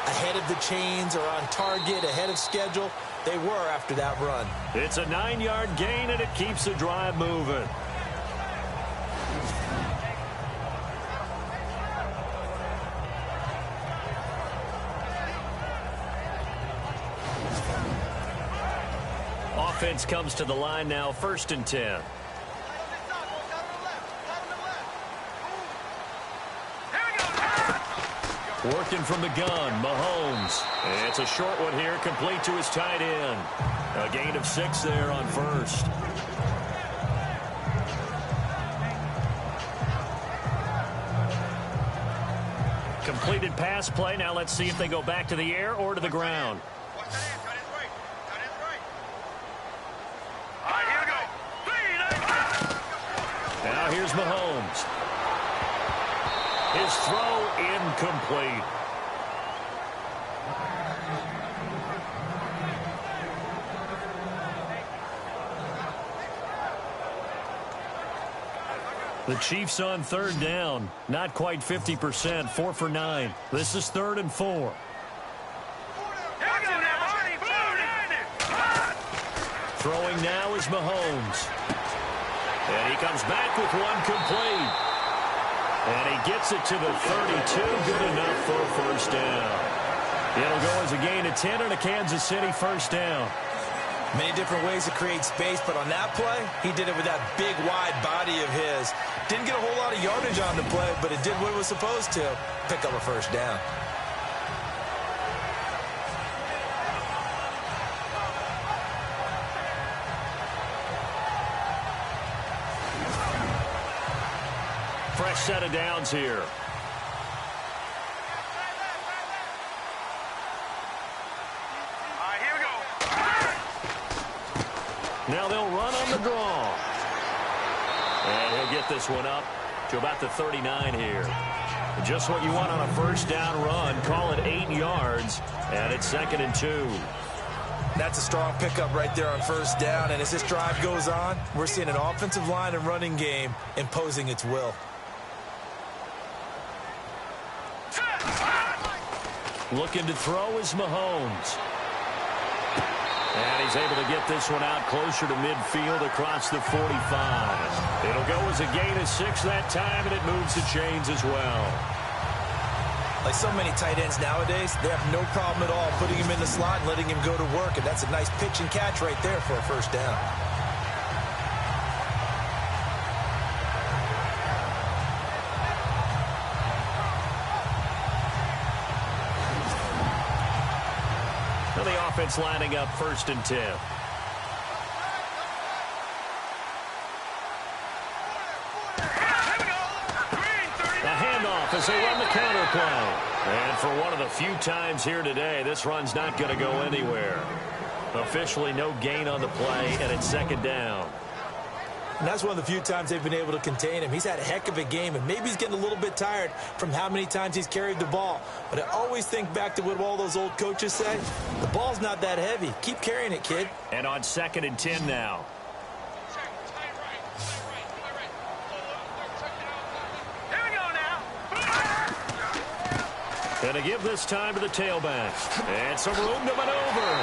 ahead of the chains or on target, ahead of schedule. They were after that run. It's a 9-yard gain, and it keeps the drive moving. Offense comes to the line now, 1st and 10. Working from the gun, Mahomes. And it's a short one here, complete to his tight end. A gain of 6 there on 1st. Completed pass play. Now let's see if they go back to the air or to the ground. Now here's Mahomes. His throw incomplete. The Chiefs on 3rd down. Not quite 50%. 4 for 9. This is 3rd and 4. Throwing now is Mahomes. And he comes back with one complete. And he gets it to the 32. Good enough for a 1st down. It'll go as a gain of 10 and a Kansas City 1st down. Many different ways to create space, but on that play, he did it with that big, wide body of his. Didn't get a whole lot of yardage on the play, but it did what it was supposed to. Pick up a 1st down. Fresh set of downs here. Here we go. Now they'll run on the draw. And he'll get this one up to about the 39 here. Just what you want on a 1st down run. Call it 8 yards. And it's 2nd and 2. That's a strong pickup right there on 1st down. And as this drive goes on, we're seeing an offensive line and running game imposing its will. Looking to throw is Mahomes. And he's able to get this one out closer to midfield across the 45. It'll go as a gain of 6 that time, and it moves the chains as well. Like so many tight ends nowadays, they have no problem at all putting him in the slot and letting him go to work, and that's a nice pitch and catch right there for a first down. Now the offense lining up 1st and 10. A handoff as they run the counter play. And for one of the few times here today, this run's not going to go anywhere. Officially no gain on the play, and it's 2nd down. And that's one of the few times they've been able to contain him. He's had a heck of a game, and maybe he's getting a little bit tired from how many times he's carried the ball. But I always think back to what all those old coaches say. The ball's not that heavy. Keep carrying it, kid. And on 2nd and 10 now. Here we go now. And to give this time to the tailback. And some room to maneuver.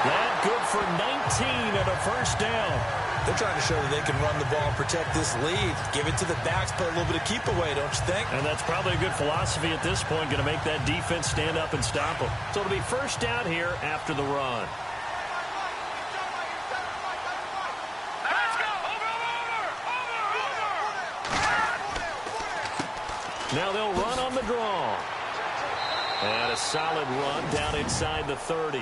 That good for 19 and a 1st down. They're trying to show that they can run the ball and protect this lead. Give it to the backs, put a little bit of keep away, don't you think? And that's probably a good philosophy at this point, going to make that defense stand up and stop them. So it'll be 1st down here after the run. Let's go. Over. Now they'll run on the draw. And a solid run down inside the 30.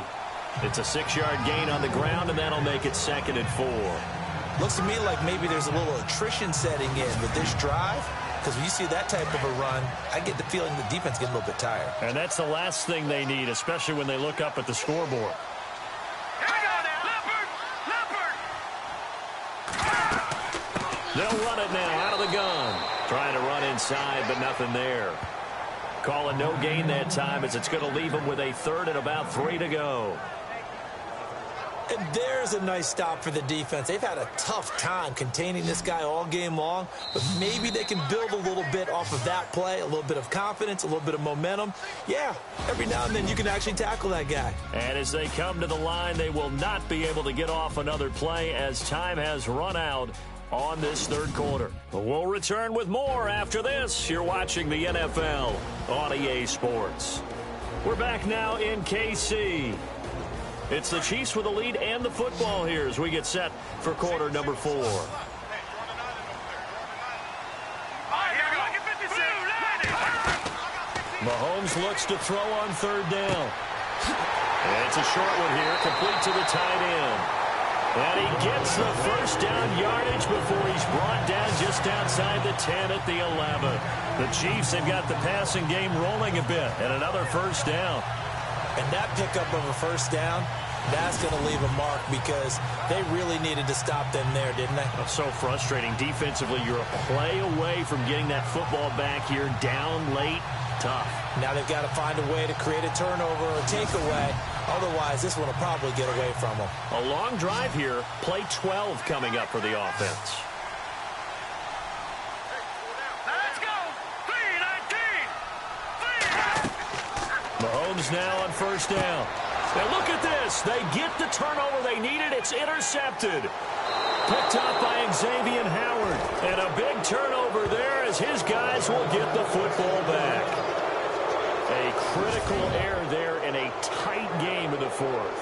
It's a 6-yard gain on the ground, and that'll make it 2nd and 4. Looks to me like maybe there's a little attrition setting in with this drive, because when you see that type of a run, I get the feeling the defense gets a little bit tired. And that's the last thing they need, especially when they look up at the scoreboard. Here we go now. Leopard. They'll run it now out of the gun. Trying to run inside, but nothing there. Calling no gain that time as it's going to leave them with a 3rd and about 3 to go. And there's a nice stop for the defense. They've had a tough time containing this guy all game long, but maybe they can build a little bit off of that play, a little bit of confidence, a little bit of momentum. Yeah, every now and then you can actually tackle that guy. And as they come to the line, they will not be able to get off another play as time has run out on this 3rd quarter. We'll return with more after this. You're watching the NFL on EA Sports. We're back now in KC. It's the Chiefs with the lead and the football here as we get set for quarter number 4. All right, here we go. Mahomes looks to throw on 3rd down. And it's a short one here, complete to the tight end. And he gets the 1st down yardage before he's brought down just outside the 10 at the 11. The Chiefs have got the passing game rolling a bit, and another 1st down. And that pickup of a 1st down, that's going to leave a mark because they really needed to stop them there, didn't they? That's so frustrating. Defensively, you're a play away from getting that football back here down late. Tough. Now they've got to find a way to create a turnover or takeaway. Otherwise, this one will probably get away from them. A long drive here. Play 12 coming up for the offense. Let's go. 3-19. Mahomes now on 1st down. Now look at this. They get the turnover they needed. It's intercepted. Picked up by Xavier Howard. And a big turnover there as his guys will get the football back. A critical error there in a tight game in the 4th.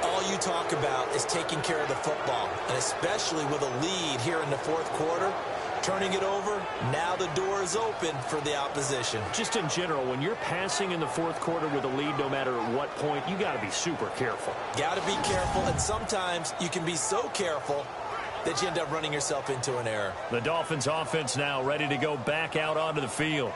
All you talk about is taking care of the football, and especially with a lead here in the 4th quarter. Turning it over, now the door is open for the opposition. Just in general, when you're passing in the 4th quarter with a lead, no matter at what point, you got to be super careful. Got to be careful, and sometimes you can be so careful that you end up running yourself into an error. The Dolphins offense now ready to go back out onto the field.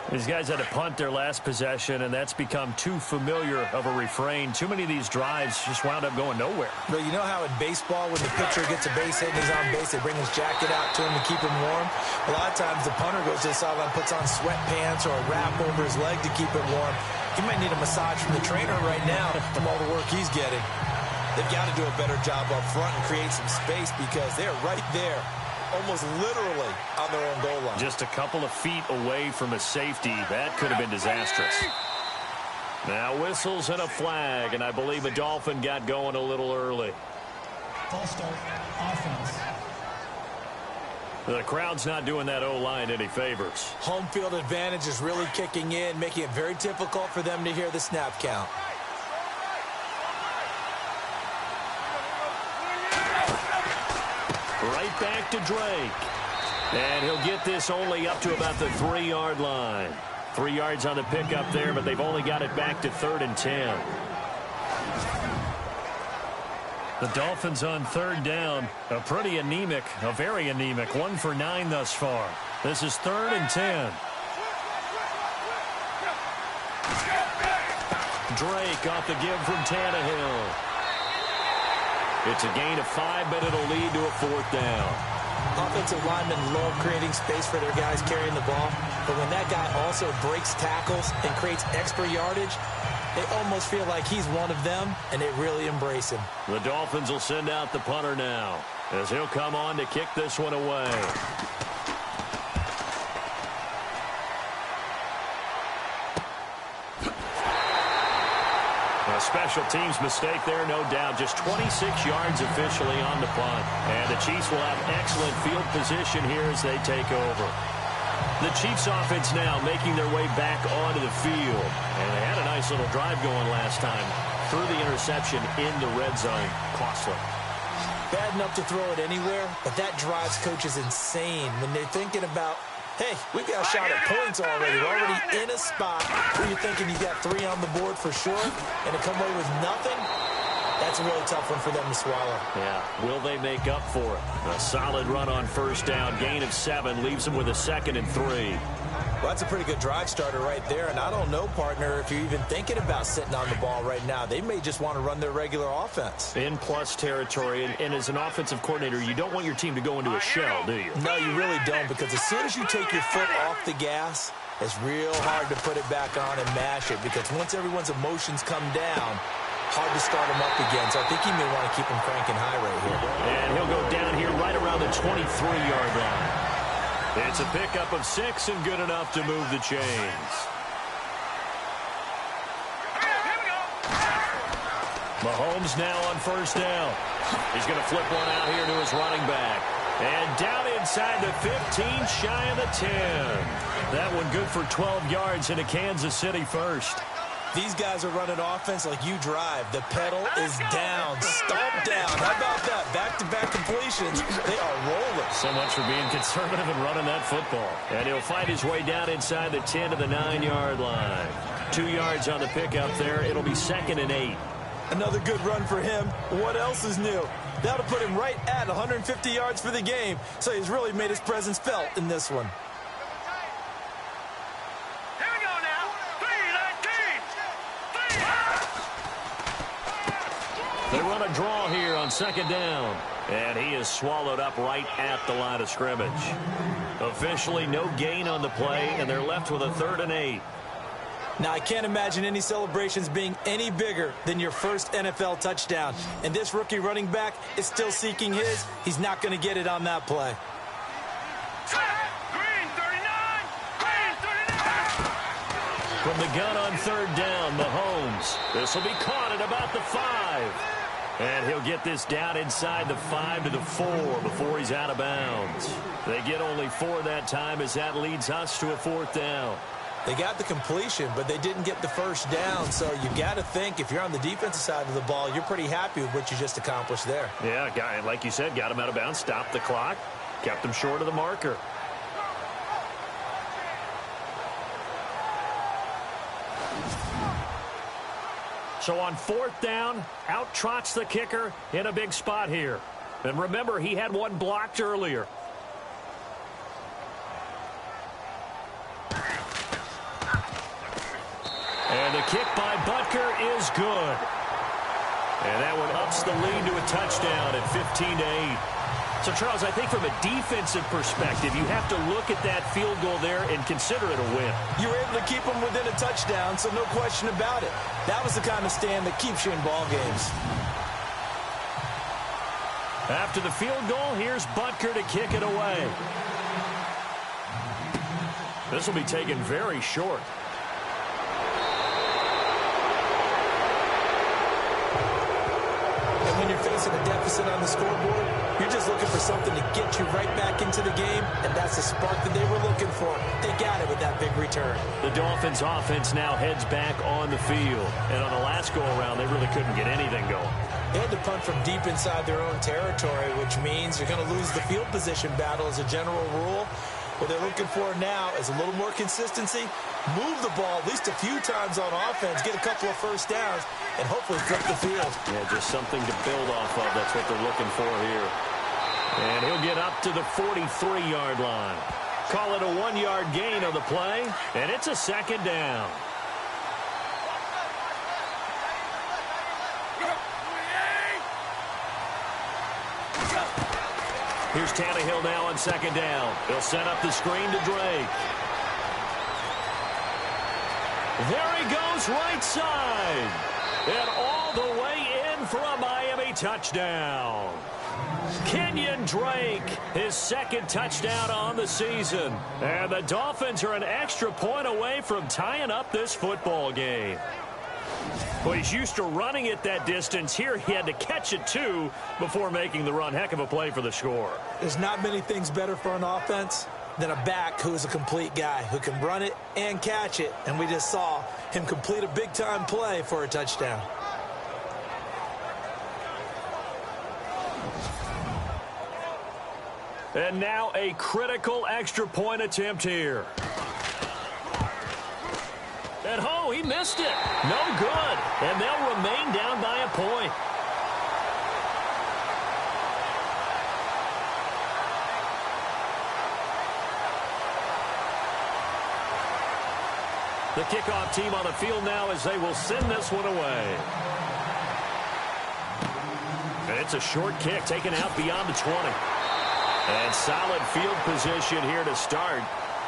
These guys had to punt their last possession, and that's become too familiar of a refrain. Too many of these drives just wound up going nowhere. But you know how in baseball, when the pitcher gets a base hit and he's on base, they bring his jacket out to him to keep him warm? A lot of times the punter goes to the sideline, puts on sweatpants or a wrap over his leg to keep it warm. He might need a massage from the trainer right now from all the work he's getting. They've got to do a better job up front and create some space because they're right there, almost literally on their own goal line. Just a couple of feet away from a safety. That could have been disastrous. Now whistles and a flag, and I believe a Dolphin got going a little early. False start, offense. The crowd's not doing that O-line any favors. Home field advantage is really kicking in, making it very difficult for them to hear the snap count. Right back to Drake. And he'll get this only up to about the 3-yard line. 3 yards on the pickup there, but they've only got it back to 3rd and 10. The Dolphins on 3rd down. A very anemic. 1 for 9 thus far. This is 3rd and 10. Drake off the give from Tannehill. It's a gain of 5, but it'll lead to a 4th down. Offensive linemen love creating space for their guys carrying the ball, but when that guy also breaks tackles and creates extra yardage, they almost feel like he's one of them, and they really embrace him. The Dolphins will send out the punter now, as he'll come on to kick this one away. A special teams mistake there, no doubt. Just 26 yards officially on the punt. And the Chiefs will have excellent field position here as they take over. The Chiefs offense now making their way back onto the field. And they had a nice little drive going last time. Threw the interception in the red zone. Costly. Bad enough to throw it anywhere, but that drives coaches insane when they're thinking about, hey, we've got a shot at points already. We're already in a spot where you're thinking you got 3 on the board for sure, and to come away with nothing, that's a really tough one for them to swallow. Yeah, will they make up for it? A solid run on 1st down, gain of 7, leaves them with a 2nd and 3. Well, that's a pretty good drive starter right there, and I don't know, partner, if you're even thinking about sitting on the ball right now. They may just want to run their regular offense. In plus territory, and as an offensive coordinator, you don't want your team to go into a shell, do you? No, you really don't, because as soon as you take your foot off the gas, it's real hard to put it back on and mash it, because once everyone's emotions come down, hard to start them up again. So I think he may want to keep them cranking high right here. And he'll go down here right around the 23-yard line. It's a pickup of 6 and good enough to move the chains. Mahomes now on 1st down. He's going to flip one out here to his running back. And down inside the 15, shy of the 10. That one good for 12 yards into Kansas City 1st. These guys are running offense like you drive. The pedal is down, stomp down. How about that? Back-to-back completions. They are rolling. So much for being conservative and running that football. And he'll find his way down inside the 10 to the 9-yard line. 2 yards on the pickup there. It'll be 2nd and 8. Another good run for him. What else is new? That'll put him right at 150 yards for the game. So he's really made his presence felt in this one. They run a draw here on 2nd down. And he is swallowed up right at the line of scrimmage. Officially no gain on the play, and they're left with a 3rd and 8. Now, I can't imagine any celebrations being any bigger than your first NFL touchdown. And this rookie running back is still seeking his. He's not going to get it on that play. From the gun on 3rd down, Mahomes. This will be caught at about the 5. And he'll get this down inside the 5 to the 4 before he's out of bounds. They get only 4 that time as that leads us to a 4th down. They got the completion, but they didn't get the 1st down. So you got to think if you're on the defensive side of the ball, you're pretty happy with what you just accomplished there. Yeah, guy, like you said, got him out of bounds, stopped the clock, kept him short of the marker. So on 4th down, out trots the kicker in a big spot here. And remember, he had one blocked earlier. And the kick by Butker is good. And that one ups the lead to a touchdown at 15-8. So, Charles, I think from a defensive perspective, you have to look at that field goal there and consider it a win. You were able to keep them within a touchdown, so no question about it. That was the kind of stand that keeps you in ball games. After the field goal, here's Butker to kick it away. This will be taken very short. facing a deficit on the scoreboard, you're just looking for something to get you right back into the game, and that's the spark that they were looking for. They got it with that big return. The Dolphins offense now heads back on the field. And on the last go-around, they really couldn't get anything going. They had to punt from deep inside their own territory, which means you're going to lose the field position battle as a general rule. What they're looking for now is a little more consistency, move the ball at least a few times on offense, get a couple of first downs, and hopefully flip the field. Yeah, just something to build off of. That's what they're looking for here. And he'll get up to the 43-yard line. Call it a 1-yard gain on the play, and it's a second down. Here's Tannehill now on second down. He'll set up the screen to Drake. There he goes right side. And all the way in for a Miami touchdown. Kenyon Drake, his second touchdown on the season. And the Dolphins are an extra point away from tying up this football game. Well, he's used to running it that distance. Here he had to catch it, too, before making the run. Heck of a play for the score. There's not many things better for an offense than a back who is a complete guy, who can run it and catch it. And we just saw him complete a big-time play for a touchdown. And now a critical extra point attempt here. And oh, he missed it. No good. And they'll remain down by a point. The kickoff team on the field now as they will send this one away. And it's a short kick taken out beyond the 20. And solid field position here to start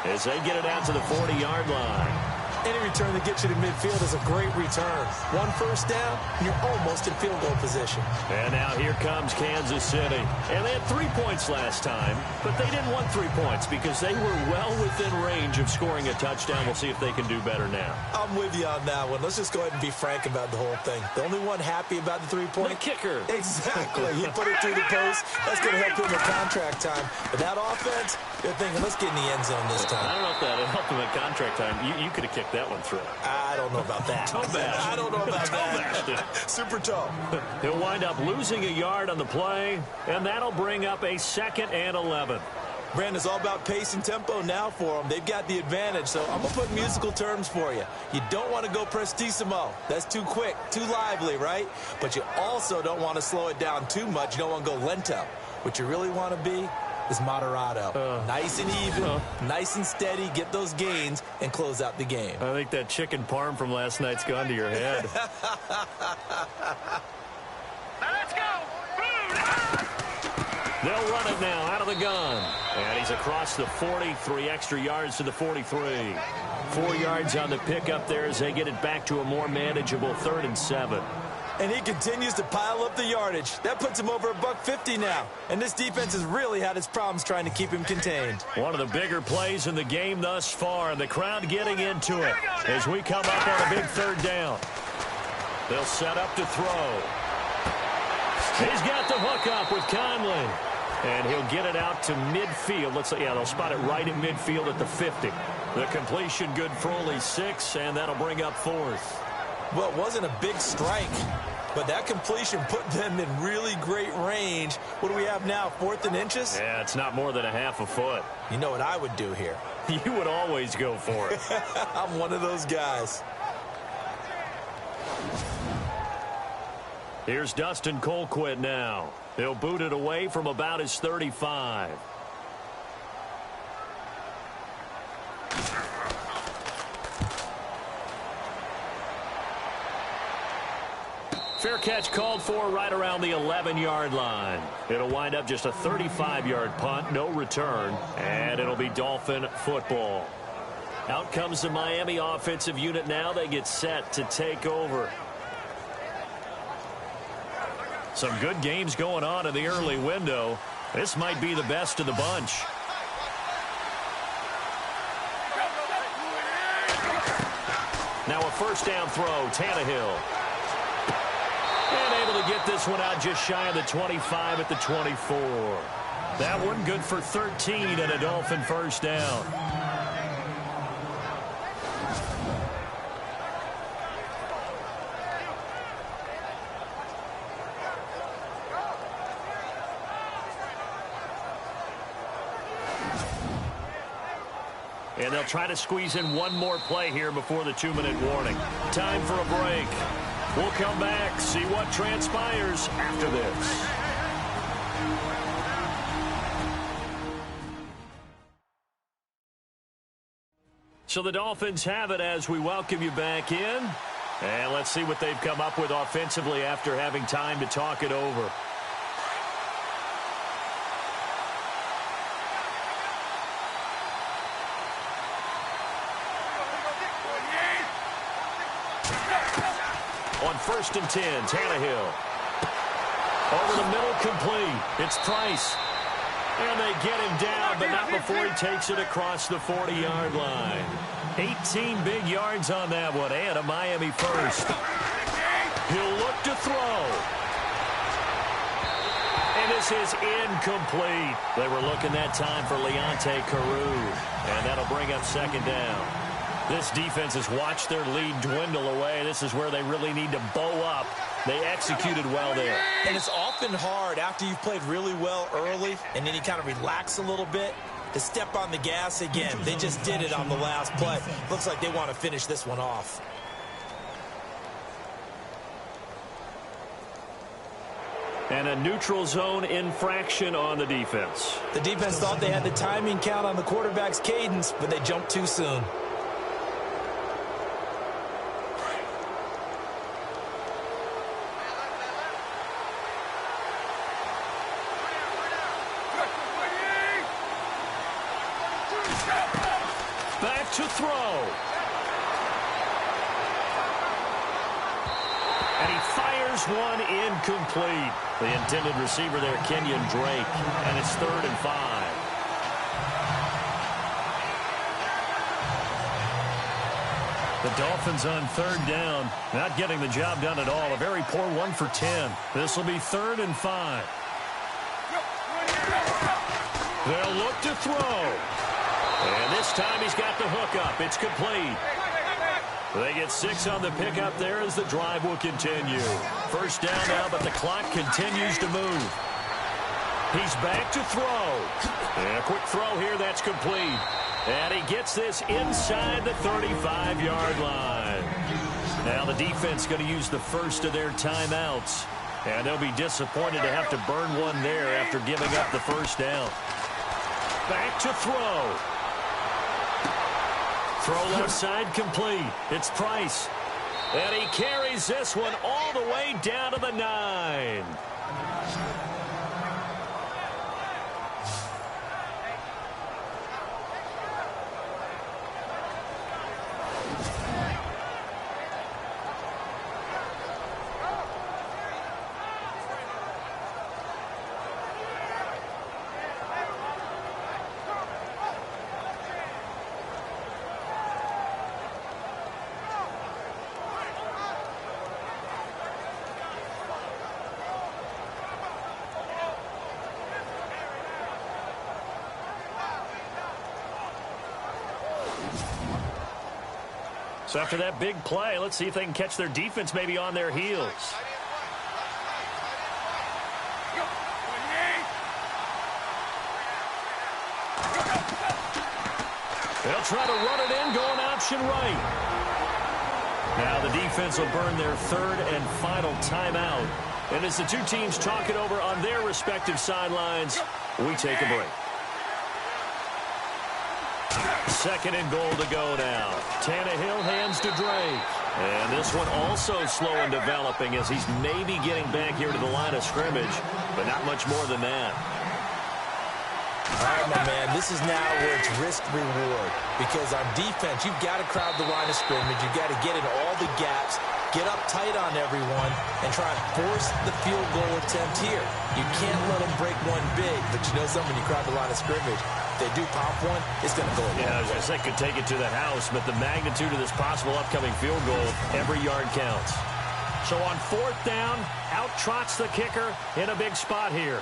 as they get it out to the 40-yard line. Any return that gets you to midfield is a great return. One first down, and you're almost in field goal position. And now here comes Kansas City. And they had 3 points last time, but they didn't want 3 points because they were well within range of scoring a touchdown. We'll see if they can do better now. I'm with you on that one. Let's just go ahead and be frank about the whole thing. The only one happy about the 3-point? The kicker. Exactly. He put it through the post. That's going to help him in contract time. But that offense, they're thinking, let's get in the end zone this time. I don't know if that helped him in contract time. You could have kicked that one through. I don't know about that. I don't know about that. Super toe. He'll wind up losing a yard on the play, and that'll bring up a 2nd and 11. Brandon, it's all about pace and tempo now for them. They've got the advantage, so I'm going to put musical terms for you. You don't want to go prestissimo. That's too quick, too lively, right? But you also don't want to slow it down too much. You don't want to go lento. What you really want to be is moderato. Nice and even, nice and steady, get those gains, and close out the game. I think that chicken parm from last night's gone to your head. Let's go! They'll run it now out of the gun. And he's across the 40, 3 extra yards to the 43. 4 yards on the pickup there as they get it back to a more manageable 3rd and 7. And he continues to pile up the yardage. That puts him over $150 now. And this defense has really had its problems trying to keep him contained. One of the bigger plays in the game thus far, and the crowd getting into it as we come up on a big 3rd down. They'll set up to throw. He's got the hook up with Conley. And he'll get it out to midfield. They'll spot it right at midfield at the 50. The completion good for only 6, and that'll bring up 4th. Well, it wasn't a big strike, but that completion put them in really great range. What do we have now, 4th and inches? Yeah, it's not more than a half a foot. You know what I would do here? You would always go for it. I'm one of those guys. Here's Dustin Colquitt now. He'll boot it away from about his 35. Fair catch called for right around the 11-yard line. It'll wind up just a 35-yard punt, no return, and it'll be Dolphin football. Out comes the Miami offensive unit now. They get set to take over. Some good games going on in the early window. This might be the best of the bunch. Now a 1st down throw, Tannehill. And able to get this one out just shy of the 25 at the 24. That one good for 13 and a Dolphin first down. And they'll try to squeeze in one more play here before the 2-minute warning. Time for a break. We'll come back, see what transpires after this. So the Dolphins have it as we welcome you back in. And let's see what they've come up with offensively after having time to talk it over. On 1st and 10, Tannehill. Over the middle, complete. It's Price. And they get him down, but not before he takes it across the 40-yard line. 18 big yards on that one, and a Miami first. He'll look to throw. And this is incomplete. They were looking that time for Leonte Carew, and that'll bring up 2nd down. This defense has watched their lead dwindle away. This is where they really need to bow up. They executed well there. And it's often hard after you've played really well early and then you kind of relax a little bit to step on the gas again. They just did it on the last play. Looks like they want to finish this one off. And a neutral zone infraction on the defense. The defense thought they had the timing count on the quarterback's cadence, but they jumped too soon. Back to throw. And he fires one incomplete. The intended receiver there, Kenyon Drake. And it's 3rd and 5. The Dolphins on 3rd down. Not getting the job done at all. A very poor 1 for 10. This will be 3rd and 5. They'll look to throw. And this time he's got the hook up. It's complete. They get 6 on the pickup there as the drive will continue. First down now, but the clock continues to move. He's back to throw. And a quick throw here, that's complete. And he gets this inside the 35-yard line. Now the defense going to use the first of their timeouts. And they'll be disappointed to have to burn one there after giving up the first down. Back to throw. Throw left side complete. It's Price. And he carries this one all the way down to the 9. So after that big play, let's see if they can catch their defense maybe on their heels. They'll try to run it in, going option right. Now the defense will burn their 3rd and final timeout. And as the two teams talk it over on their respective sidelines, we take a break. 2nd and goal to go now. Tannehill hands to Drake. And this one also slow in developing as he's maybe getting back here to the line of scrimmage, but not much more than that. All right, my man, this is now where it's risk-reward. Because on defense, you've got to crowd the line of scrimmage. You've got to get in all the gaps, get up tight on everyone, and try and force the field goal attempt here. You can't let them break one big, but you know something, when you crowd the line of scrimmage, if they do pop one, it's going to go a long way. I was going to say could take it to the house, but the magnitude of this possible upcoming field goal, every yard counts. So on 4th down, out trots the kicker in a big spot here.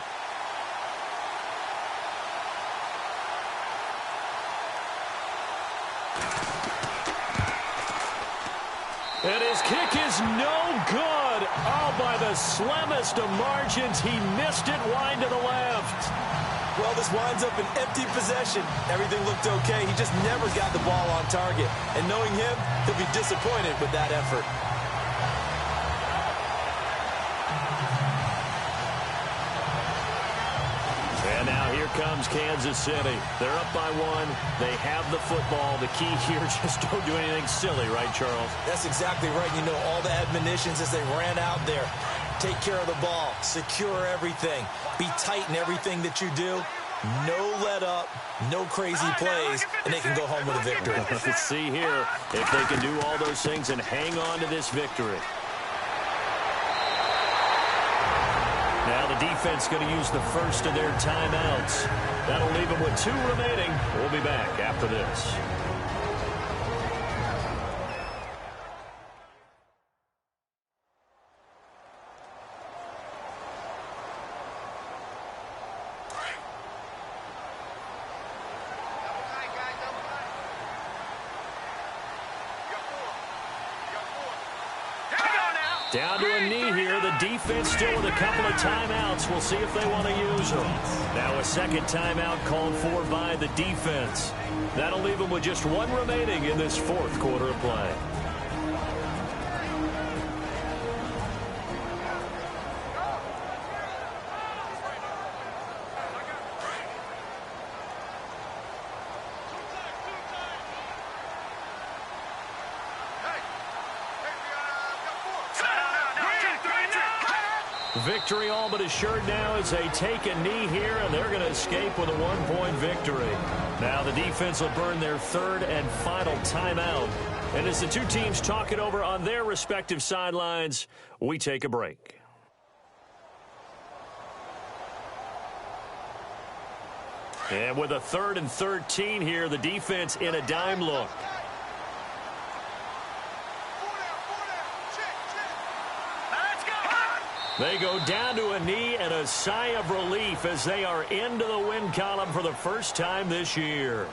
And his kick is no good. Oh, by the slimmest of margins, he missed it wide to the left. Well, this winds up an empty possession. Everything looked okay. He just never got the ball on target. And knowing him, he'll be disappointed with that effort. And now here comes Kansas City. They're up by 1. They have the football. The key here, just don't do anything silly, right, Charles? That's exactly right. You know, all the admonitions as they ran out there. Take care of the ball. Secure everything. Be tight in everything that you do. No let up. No crazy plays. And they can go home with a victory. Let's see here if they can do all those things and hang on to this victory. Now the defense going to use the first of their timeouts. That'll leave them with 2 remaining. We'll be back after this. Down to a knee here. The defense still with a couple of timeouts. We'll see if they want to use them. Now a second timeout called for by the defense. That'll leave them with just 1 remaining in this 4th quarter of play. Victory all but assured now as they take a knee here, and they're going to escape with a 1-point victory. Now the defense will burn their 3rd and final timeout. And as the 2 teams talk it over on their respective sidelines, we take a break. And with a 3rd and 13 here, the defense in a dime look. They go down to a knee and a sigh of relief as they are into the win column for the first time this year.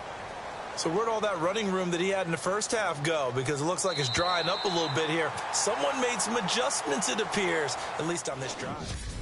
So where'd all that running room that he had in the first half go? Because it looks like it's drying up a little bit here. Someone made some adjustments, it appears, at least on this drive.